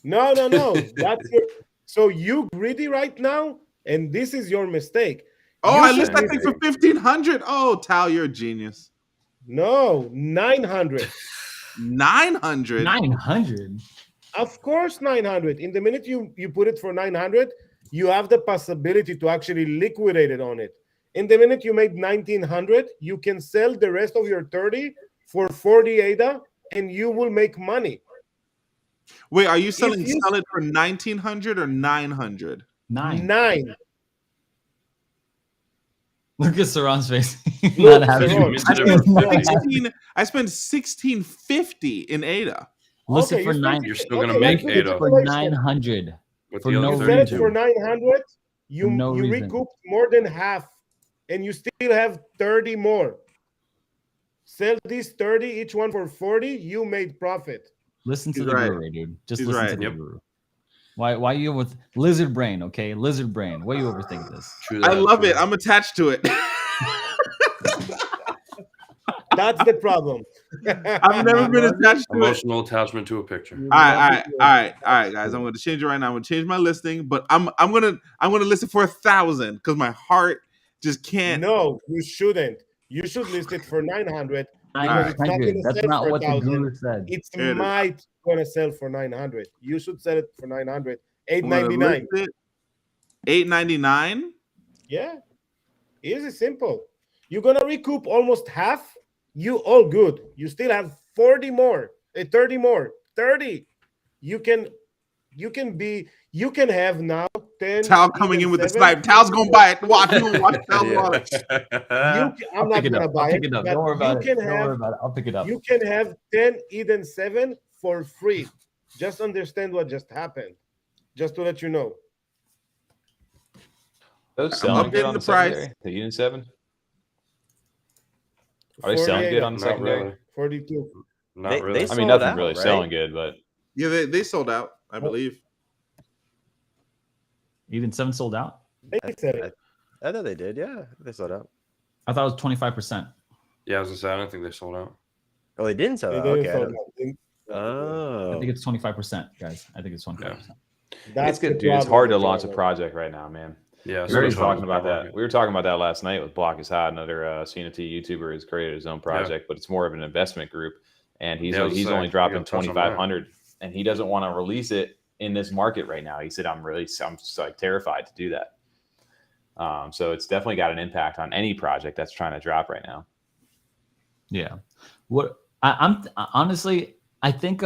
No. That's your. So you greedy right now, and this is your mistake. Oh, You I should list that be- thing for 1,500. Oh, Tal, you're a genius. No, 900. 900. 900. Of course, 900. In the minute you put it for 900, you have the possibility to actually liquidate it on it. In the minute you made 1,900, you can sell the rest of your 30 for 40 ADA, and you will make money. Wait, are you selling you- sell it for 1,900 or 900? 9. Look at Seron's face. Look, Not happy. Seron, I spent 1,650 in ADA. Listen Okay, for you nine. spent- You're still gonna okay, make let's do the ADA. For calculation. 900. With For the no other You sell it 32. for 900, you For no reason. recouped more than half, and you still have 30 more. Sell these 30, each one for 40, you made profit. Listen to He's the right. guru, dude. Just He's listen right. to the Yep. guru. Why you with lizard brain? Okay, lizard brain. Why you overthink this? True I that, love true it. that. I'm attached to it. That's the problem. I've never been attached to it. Emotional attachment to a picture. All right, guys. I'm going to change it right now. I'm going to change my listing, but I'm going to list it for 1,000 because my heart just can't. No, you shouldn't. You should list it for 900 because it's not 900. going to That's sell not for what the 1,000. guru said. It There it is. might going to sell for 900. You should sell it for 900. I'm gonna $899. list it $8.99. Yeah, easy, simple. You're going to recoup almost half. You all good. You still have 40 more, 30 more, 30. You can have now 10. Tal coming even in with the 7. snipe. Tal's going to buy it. Watch. You gonna watch Tal's Yeah. wallet. I'm I'll not pick it gonna up. buy I'll it. pick it up. but Don't worry about it. you Don't can worry have about it. I'll pick it up. You can have 10 Eden 7 for free. Just understand what just happened. Just to let you know. Those I'm selling good updating on the the price. secondary? The Unit 7? Are they selling good on the Not secondary? really. 42. Not They- really. they I mean, sold nothing out, really right? selling good, but Yeah, they sold out, I believe. Eden 7 sold out. They said it. I thought they did. Yeah, they sold out. I thought it was 25%. Yeah, I was gonna say I don't think they sold out. Oh, they didn't sell They out. didn't Okay. I sell don't- out. They- Oh, I think it's 25%, guys. I think it's 25%. That's it's good, the dude. It's problem hard to with launch a Java. project right now, man. Yeah, We were so talking about that. We were talking about that last night with Block is Hot, another CNFT YouTuber who's created his own project, but it's more of an investment group, and he's Yeah, I was he's saying, only we dropping gotta touch on that. 2,500, and he doesn't want to release it in this market right now. He said, I'm just like terrified to do that. So it's definitely got an impact on any project that's trying to drop right now. Yeah. What I'm honestly, I think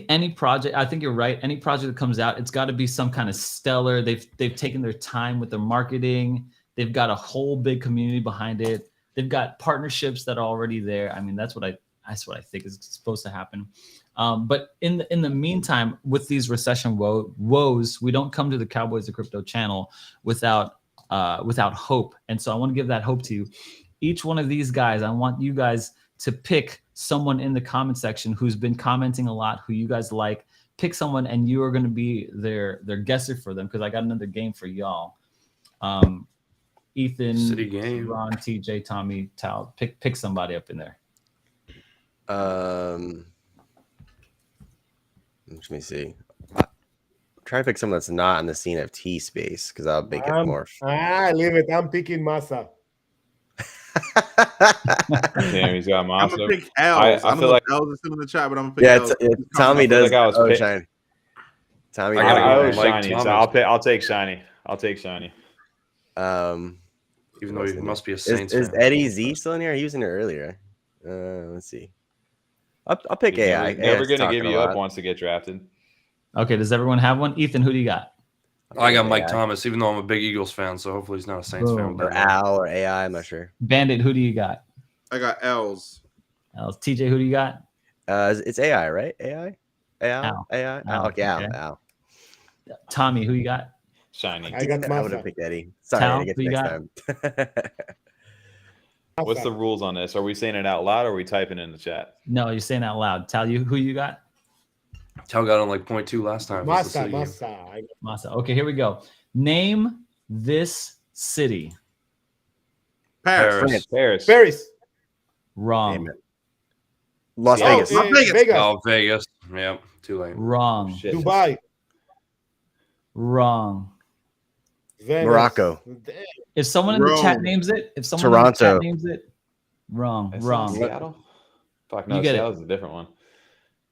any project, I think you're right. Any project that comes out, it's got to be some kind of stellar. They've taken their time with their marketing. They've got a whole big community behind it. They've got partnerships that are already there. I mean, that's what I think is supposed to happen. But in the meantime, with these recession woes, we don't come to the Cowboys of Crypto channel without hope. And so I want to give that hope to you. Each one of these guys, I want you guys to pick someone in the comment section who's been commenting a lot, who you guys like. Pick someone, and you are going to be their guesser for them, because I got another game for y'all. Ethan, City game. Ron, TJ, Tommy, Tal. Pick somebody up in there. Let me see. Try to pick someone that's not in the CNFT space because I'll make it more. Leave it. I'm picking Massa. Damn, he's got I'm Massa. gonna pick L's. I don't feel know like if L's is still in the chat, but I'm gonna pick Yeah, L's. Tommy does. like I was Oh, pick- Shiny. Tommy. I gotta I go owe with Mike Shiny, so Thomas. I'll take Shiny. I'll take Shiny. Even though he must be a Is Saints fan. Eddie Z still in here? He was in here earlier. Let's see. I'll pick He's AI. never AI's gonna talking give a you lot. up once to get drafted. Okay, does everyone have one? Ethan, who do you got? I got Mike AI. Thomas, even though I'm a big Eagles fan, so hopefully he's not a Saints fan. Boom. With Or that name. Al or AI. I'm not sure. Bandit, who do you got? I got L's. TJ, who do you got? It's AI, right? AI. Al. AI. Al, Okay, Al. okay. Al. Tommy, who you got? Shiny. I got I would Massa. have picked Eddie. Sorry, Tal, I get who to you next time. What's the rules on this? Are we saying it out loud or are we typing in the chat? No, you're saying out loud. Tell you who you got? Tal got on like 0.2 last time. It's the Massa. city game. I got Massa. Okay, here we go. Name this city. Paris. Paris. Paris. Wrong. Damn it. Las Yeah. Vegas. Vegas. Oh, Vegas. Yep. Too late. Wrong. Shit. Dubai. Wrong. Venice. Morocco. If someone in the chat Rome. names it, if someone in the chat Toronto. names it, wrong. That's not Wrong. Seattle? Fuck, no, You get it. Seattle's a different one.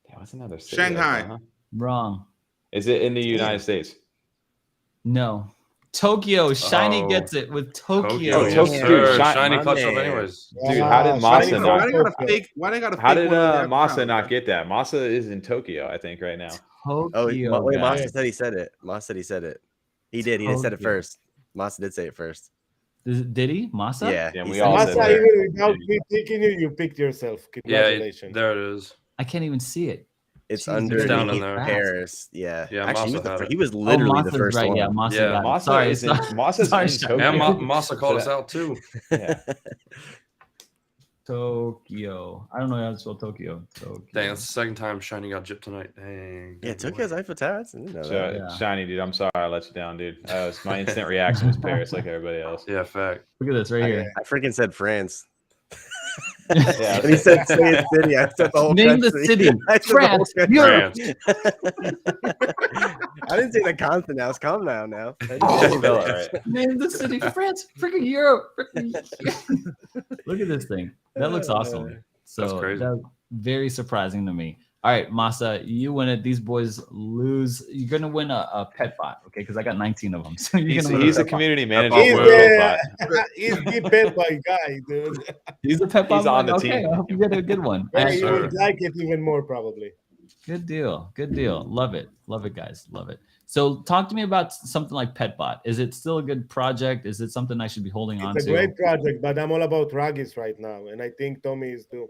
Damn, what's another city? Shanghai. Like that, huh? Wrong. Is it in the United States? No. Tokyo. Shiny Oh. gets it with Tokyo. Tokyo. Oh, Yes, Tokyo. sir. Shiny- Shiny my clutch up man. anyways. Dude, how did Massa Shiny not- Why they got a Tokyo. fake? Why they got a fake? How did one on their Massa account, not bro? get that? Massa is in Tokyo, I think, right now. Tokyo. Wait, guys. Massa said he said it. Massa said he said it. He did. He said it Tokyo. first. Massa did say it first. Did he? Massa? Yeah. Yeah, he we said all it. said Massa, that. even without me picking you, you picked yourself. Yeah, Congratulations. there it is. I can't even see it. It's Jeez, under it's down in there. Paris. Yeah. Yeah, Actually, Massa had it. he was literally the Massa's first right. one. Yeah, Massa Yeah. got it. Massa Sorry, is in, sorry. Massa's Sorry, in Shiny. Yeah, Tokyo. Massa called us out too. Yeah. Tokyo. I don't know how to spell Tokyo. Tokyo. Dang, that's the second time Shiny got gypped tonight. Dang. Yeah, Tokyo's Eiffel Tower. I didn't know that. So, Shiny, dude, I'm sorry I let you down, dude. My instant reaction was Paris, like everybody else. Yeah, fact. Look at this right here. I freaking said France. Yeah, And he said say it city. I said the whole Name the country. city. I said the whole France. country. Europe. I didn't say the consonant. I was calm down now. Spell it right. Name the city. France. Freaking Europe. Look at this thing. That looks awesome. So That's crazy. that's very surprising to me. All right, Massa, you win it. These boys lose. You're gonna win a pet bot, okay? Because I got 19 of them. So you're gonna win He's a pet bot. community manager. He's for the Robot. he's the pet by guy, dude. He's a pet bot. He's on the okay, team. I hope you get a good one. Yeah, And- he sir. would like it even more probably. Good deal. Good deal. Love it. Love it, guys. Love it. So talk to me about something like Petbot. Is it still a good project? Is it something I should be holding on It's a to? great project, but I'm all about Raggies right now, and I think Tommy is too.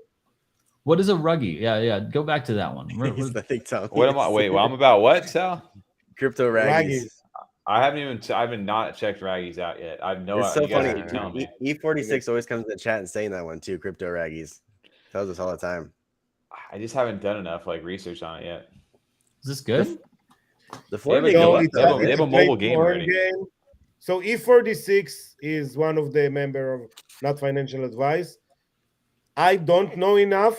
What is a Ruggy? Yeah. Go back to that one. I think Tom. What am I? Wait, well, I'm about what, Sal? Crypto Raggies. I haven't not checked Raggies out yet. I know It's so you guys funny. keep telling me. E46 always comes in the chat and saying that one too. Crypto Raggies tells us all the time. I just haven't done enough like research on it yet. Is this good? The floor Yeah, they go but up, they have a- they have a mobile game foreign already. game. So E46 is one of the member of Not Financial Advice. I don't know enough,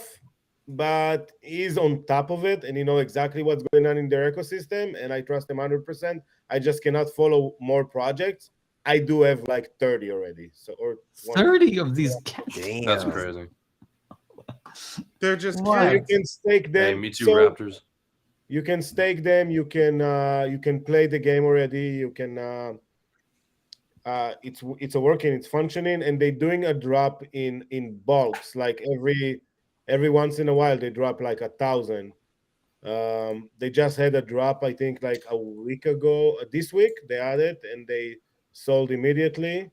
but he's on top of it and he know exactly what's going on in their ecosystem, and I trust him 100%. I just cannot follow more projects. I do have like 30 already. So or 30 of these cats. Damn. That's crazy. They're just What? So you kids. can stake Hey, them. me too, So Raptors. you can stake them. You can play the game already. You can. It's working. It's functioning, and they're doing a drop in bulks. Like every once in a while, they drop like 1,000. They just had a drop, I think, like a week ago. This week they had it, and they sold immediately.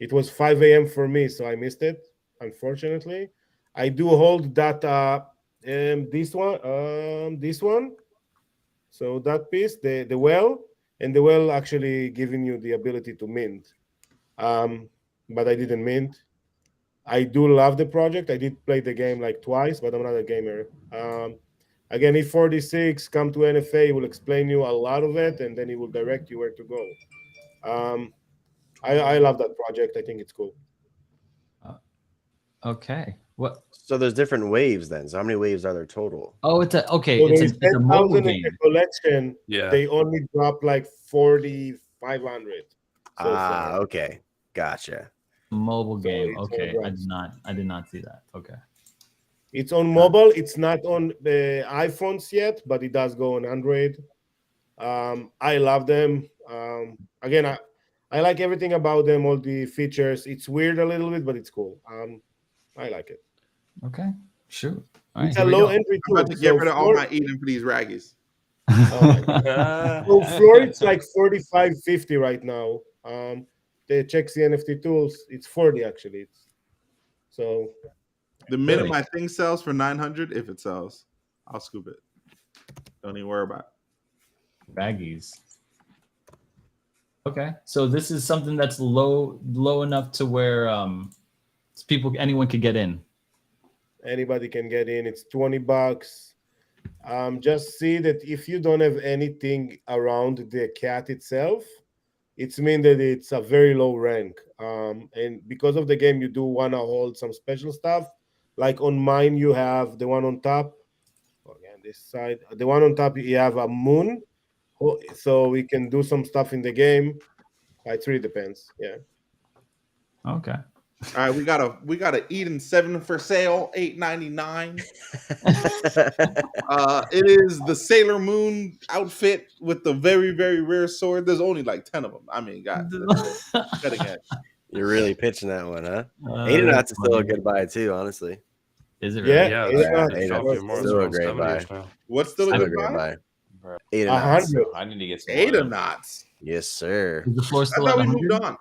It was 5 a.m. for me, so I missed it. Unfortunately, I do hold that. This one. So that piece, the well, and the well actually giving you the ability to mint. But I didn't mint. I do love the project. I did play the game like twice, but I'm not a gamer. Again, E46, come to NFA, he will explain you a lot of it, and then he will direct you where to go. I love that project. I think it's cool. Okay. What? So there's different waves then. So how many waves are there total? Oh, it's a okay. So It's there's a mobile 10,000 in game. the collection. Yeah. They only drop like 4,500. So far. Okay, gotcha. Mobile So game. it's Okay, all I right. did not see that. Okay. It's on mobile. It's not on the iPhones yet, but it does go on Android. I love them. Again, I like everything about them, all the features. It's weird a little bit, but it's cool. I like it. Okay. Shoot. All right, It's here a we low go. entry I'm about too. to get rid of all floor, my Eden for these raggies. so floor it's like 45.50 right now. They check CNFT tools. It's 40 actually. It's so The minute Really? my thing sells for 900, if it sells, I'll scoop it. Don't even worry about it. Baggies. Okay, so this is something that's low enough to where anyone could get in. anybody can get in. It's $20. Just see that if you don't have anything around the cat itself, it's mean that it's a very low rank. And because of the game, you do want to hold some special stuff. Like on mine, you have the one on top. Again, this side, the one on top, you have a moon, so we can do some stuff in the game. It really depends. Yeah. Okay. All right, we got a Eden 7 for sale, $8.99. It is the Sailor Moon outfit with the very, very rare sword. There's only like 10 of them. I mean, God, cutting edge. You're really pitching that one, huh? That's Aeronauts is still a funny. good buy too, honestly. Is it really? Yeah. Yeah, Aeronauts. Still a great buy. What's still a Still a good great buy? buy. Bro, 100. I need to get some more of them. Aeronauts. Yes, sir. Is the floor I still thought at we 100? moved on.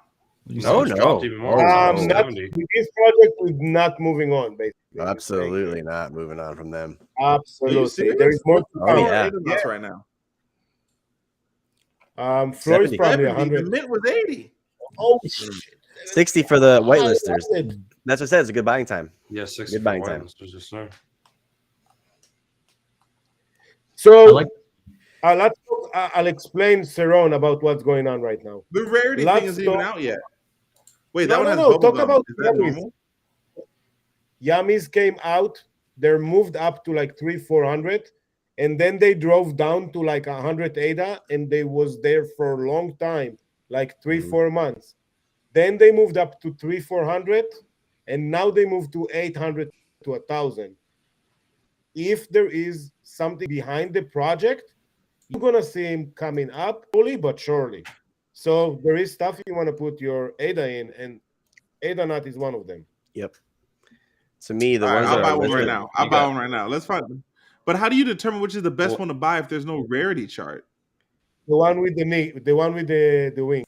No, It's no. dropped even more. Oh, It's no. Not 70. with this project, we're not moving on. Basically, Absolutely not moving on from them. Are you Absolutely. serious? There is more to Oh, come. yeah. Aeronauts right now. Floor is 70. probably 70. The 100. mint was 80. Oh shit. 60 for the I whitelisters. love it. That's what I said. It's a good buying time. Yeah, 60 Good buying for time. whitelisters, yes, sir. So I like- I'll explain Seron about what's going on right now. The rarity Let's thing isn't even talk- out yet. Wait, No, that one has no, no. bubble Talk gum. about Is that yummies. normal? Yummies came out. They're moved up to like 300-400, and then they drove down to like 100 ADA, and they was there for a long time, like 3-4 months. Then they moved up to 300-400, and now they moved to 800 to 1,000. If there is something behind the project, you're gonna see him coming up slowly but surely. So there is stuff you want to put your ADA in, and ADA nut is one of them. Yep. To me, the All right, ones I'll that buy are one right listed, now. I'll buy one right now. Let's find them. But how do you determine which is the best one to buy if there's no rarity chart? The one with the knee, the one with the wing.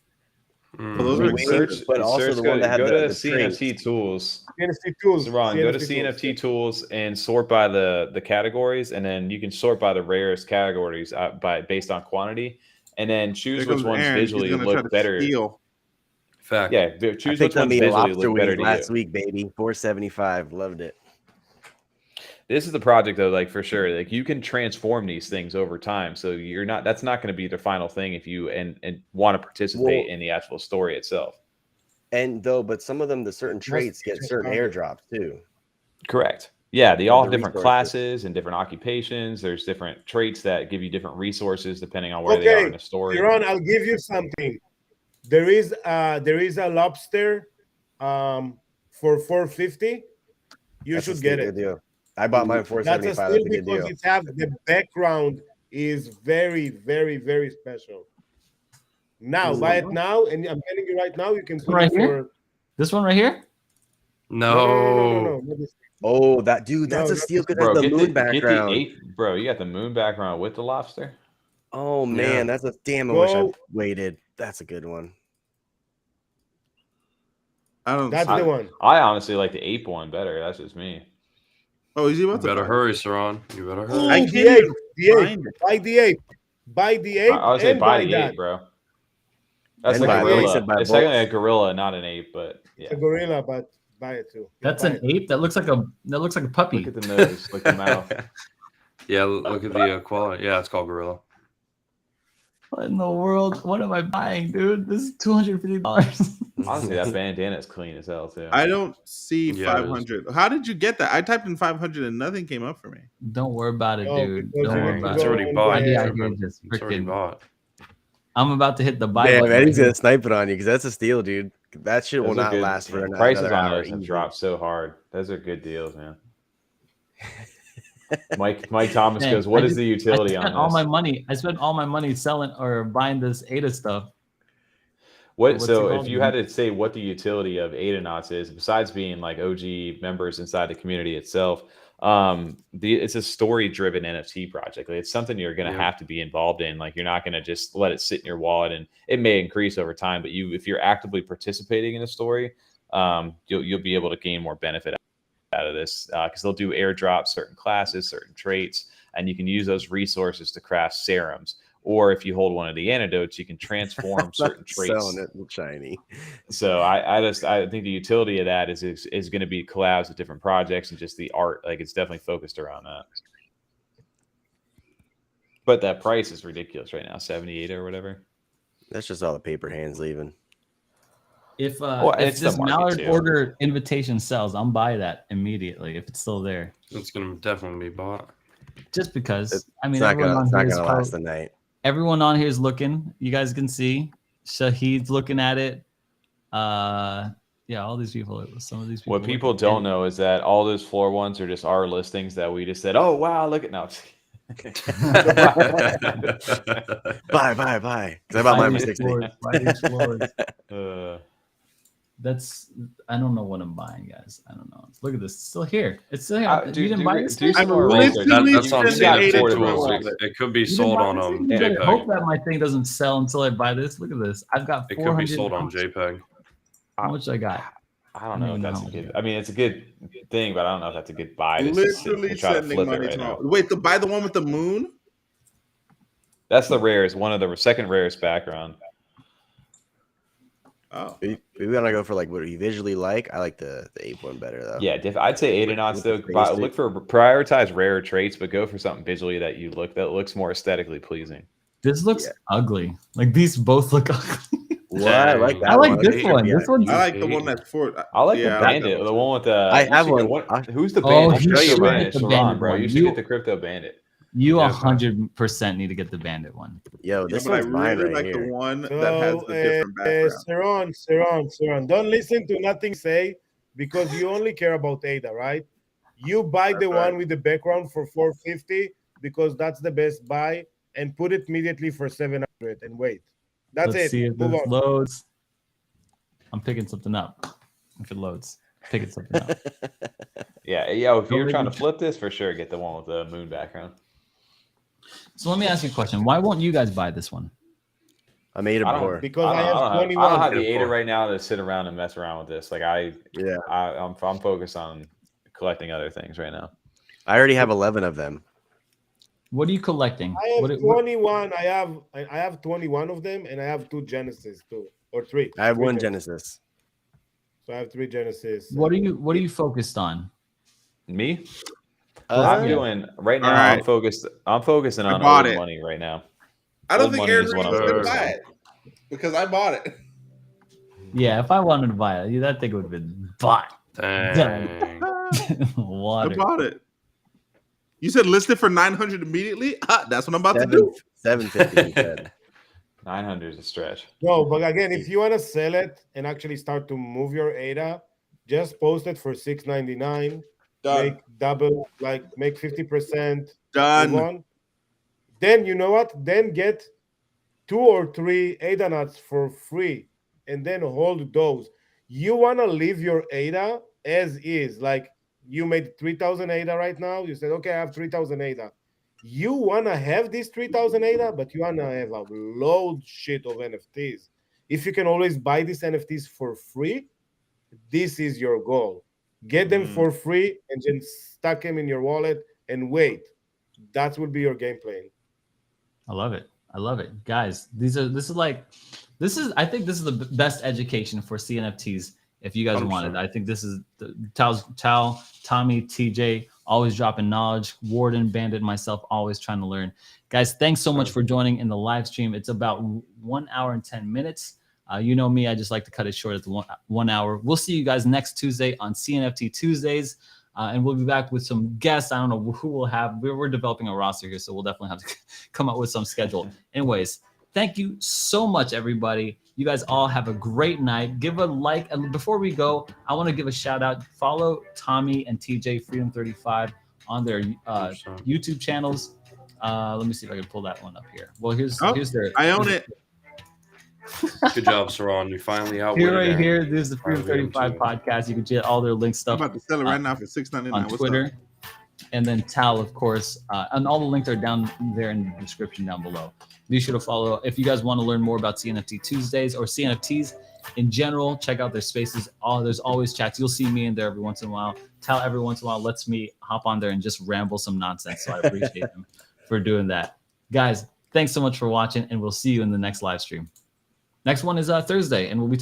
Well, those are Wait, expensive. but also the one that had go to the CNFT tools. CNFT tools. Seron, go to CNFT CNFT tools and sort by the categories, and then you can sort by the rarest categories based on quantity, and then choose There which goes ones Aaron. He's visually gonna try look to better. steal. Fact. Yeah, I choose which picked up ones me a visually lobster look better wings to last you. week, baby. $4.75. Loved it. This is the project though, like for sure. Like you can transform these things over time. So that's not going to be the final thing if you and want to participate in the actual story itself. And but some of them, the certain traits get certain airdrops too. Correct. Yeah, they all have the different resources. classes and different occupations. There's different traits that give you different resources depending on where they are in the story. Seron, I'll give you something. There is a lobster for $450. You That's a should get steal, it. good deal. I bought mine for That's a $4.75. steal That's a good because deal. the background is very, very, very special. Now, buy it now, and I'm telling you right now, you can put Right it here? for This one right here? No. not this- Oh, that dude, that's No, a steal because Bro, that's the get moon the background. 8. Bro, you got the moon background with the lobster. Oh man, Yeah. that's a damn. I wish I Go. waited. That's a good one. I don't. That's see the it. one. I honestly like the ape one better. That's just me. Oh, is he You about to better buy? hurry, Seron. You better Ooh, hurry. I the can't ape, even the ape. find it. Buy the ape. Buy the ape I would say and buy buy the that. ape, bro. That's And a buy the ape. gorilla. Said buy It's both. technically a gorilla, not an ape, but yeah. It's a gorilla, but buy it too. That's Buy an it. ape. That looks like a puppy. Look at the nose, look at the mouth. Yeah, look at the quality. Yeah, it's called Gorilla. What in the world? What am I buying, dude? This is $250. Honestly, that bandana is clean as hell too. I don't see Yeah, it is. 500. How did you get that? I typed in 500 and nothing came up for me. Don't worry about it, Oh, dude. because Don't you worry need to about It's go it. already on bought. I the- did It's just already freaking. bought. I'm about to hit the buy Yeah, button. man, right he's here. gonna snipe it on you because that's a steal, dude. That shit will Those are not good. last for Prices another on hour. those have easy. dropped so hard. Those are good deals, man. Mike Thomas Dang, goes, "What I is just- the utility I on spent all this?" my money. I spent all my money selling or buying this ADA stuff. What? What's So it if called? you had to say what the utility of Adanauts is, besides being like OG members inside the community itself, it's a story-driven NFT project. Like, it's something you're going to Yeah. have to be involved in. Like, you're not going to just let it sit in your wallet, and it may increase over time. But if you're actively participating in a story, you'll be able to gain more benefit out of this because they'll do airdrops, certain classes, certain traits, and you can use those resources to craft serums. Or if you hold one of the antidotes, you can transform certain traits. Selling it shiny. So I think the utility of that is going to be collabs with different projects and just the art. Like, it's definitely focused around that. But that price is ridiculous right now, 78 or whatever. That's just all the paper hands leaving. If Well, if it's the this market, Mallard too. order invitation sells, I'm buy that immediately if it's still there. It's gonna definitely be bought. Just because I mean It's not everyone gonna, it's on not here is gonna last the night. everyone on here is looking. You guys can see. Shahid's looking at it. Yeah, all these people. Some of these people. What people looking. don't know is that all those floor ones are just our listings that we just said, "Oh wow, look at now." Buy. Because I bought mine for 60. Buy these floors. Uh, That's I don't know what I'm buying, guys. I don't know. Look at this. It's still here. It's still here. You didn't buy this? do thing? some I'm more research. literally That's on sending got ADA four to of my those. wallet. It could be You didn't sold buy on this thing? You better JPEG. hope that my thing doesn't sell until I buy this. Look at this. I've got It could 400. be sold on JPEG. How much I got? I don't know if that's a how good. I mean, it's a good thing, but I don't know if that's a good buy. To Literally try to sending flip it money right to my now. wallet. Wait, to buy the one with the moon? That's the rarest, one of the second rarest background. Oh. We want to go for like what you visually like. I like the ape one better though. Yeah, I'd say Adanauts With though. the face Look for prioritize rare traits, but go for something visually that looks more aesthetically pleasing. This looks ugly. Like these both look ugly. What? I like that. I like one. this one. Yeah. This one's. I like the one that's for. I like yeah, the I like bandit, that the one one with the. I have you should one. get Who's the Oh, bandit? you Show you should mine, get the Seron, bandit bro. one. You should get the crypto bandit. You Yeah, 100% need to get the bandit one. Yo, Yeah, this but I one's mine really right like the here. one that has So, the different background. Seron, don't listen to nothing say because you only care about ADA, right? You buy the That's right. one with the background for 450 because that's the best buy, and put it immediately for 700 and wait. That's Let's it. see if Move this on. loads. I'm picking something up. If it loads, picking something up. Yeah. If you're Don't trying to make me- flip this, for sure, get the one with the moon background. So let me ask you a question. Why won't you guys buy this one? I made it I don't- before. Because I I have don't 21. have the ADA right now to sit around and mess around with this. Like Yeah, I'm focused on collecting other things right now. I already have 11 of them. What are you collecting? I have What- 21. I have 21 of them, and I have 2 Genesis too, or 3. I have 3 one Genesis. So I have 3 Genesis. What are you focused on? Me? Yeah. I'm doing right now. All right. I'm focusing on bought old it. money right now. I don't Old think money Aaron is Reed what was I'm going to focused buy on. it because I bought it. Yeah, if I wanted to buy it, that thing would have been bought. Dang. I Water. bought it. You said list it for 900 immediately? That's what I'm about to do. 750. He said. 900 is a stretch. No, but again, if you want to sell it and actually start to move your ADA, just post it for $6.99. Done. Make double, like make 50%. Move Done. on. Then you know what? Then get 2 or 3 ADA nuts for free, and then hold those. You want to leave your ADA as is. Like you made 3,000 ADA right now. You said, okay, I have 3,000 ADA. You want to have this 3,000 ADA, but you want to have a load shit of NFTs. If you can always buy these NFTs for free, this is your goal. Get them for free and then stuck them in your wallet and wait. That will be your game plan. I love it. I love it, guys. I think this is the best education for CNFTs. If you guys 100%. wanted, I think this is the Tal, Tommy, TJ, always dropping knowledge. Warden, Bandit, myself, always trying to learn. Guys, thanks so much for joining in the live stream. It's about 1 hour and 10 minutes. You know me, I just like to cut it short at the 1 hour. We'll see you guys next Tuesday on CNFT Tuesdays. And we'll be back with some guests. I don't know who we'll have. We're developing a roster here, so we'll definitely have to come up with some schedule. Anyways, thank you so much, everybody. You guys all have a great night. Give a like. And before we go, I want to give a shout out. Follow Tommy and TJ Freedom 35 on their YouTube channels. Let me see if I can pull that one up here. Well, here's their. I own it. Good job, Seron. You finally out right here. There's the Freedom 35 podcast. You can get all their link stuff. I'm about to sell it right now for $6.99 on Twitter. And then TAL, of course, and all the links are down there in the description down below. Be sure to follow. If you guys want to learn more about CNFT Tuesdays or CNFTs in general, check out their spaces. There's always chats. You'll see me in there every once in a while. TAL every once in a while lets me hop on there and just ramble some nonsense. So I appreciate him for doing that. Guys, thanks so much for watching, and we'll see you in the next live stream. Next one is Thursday, and we'll be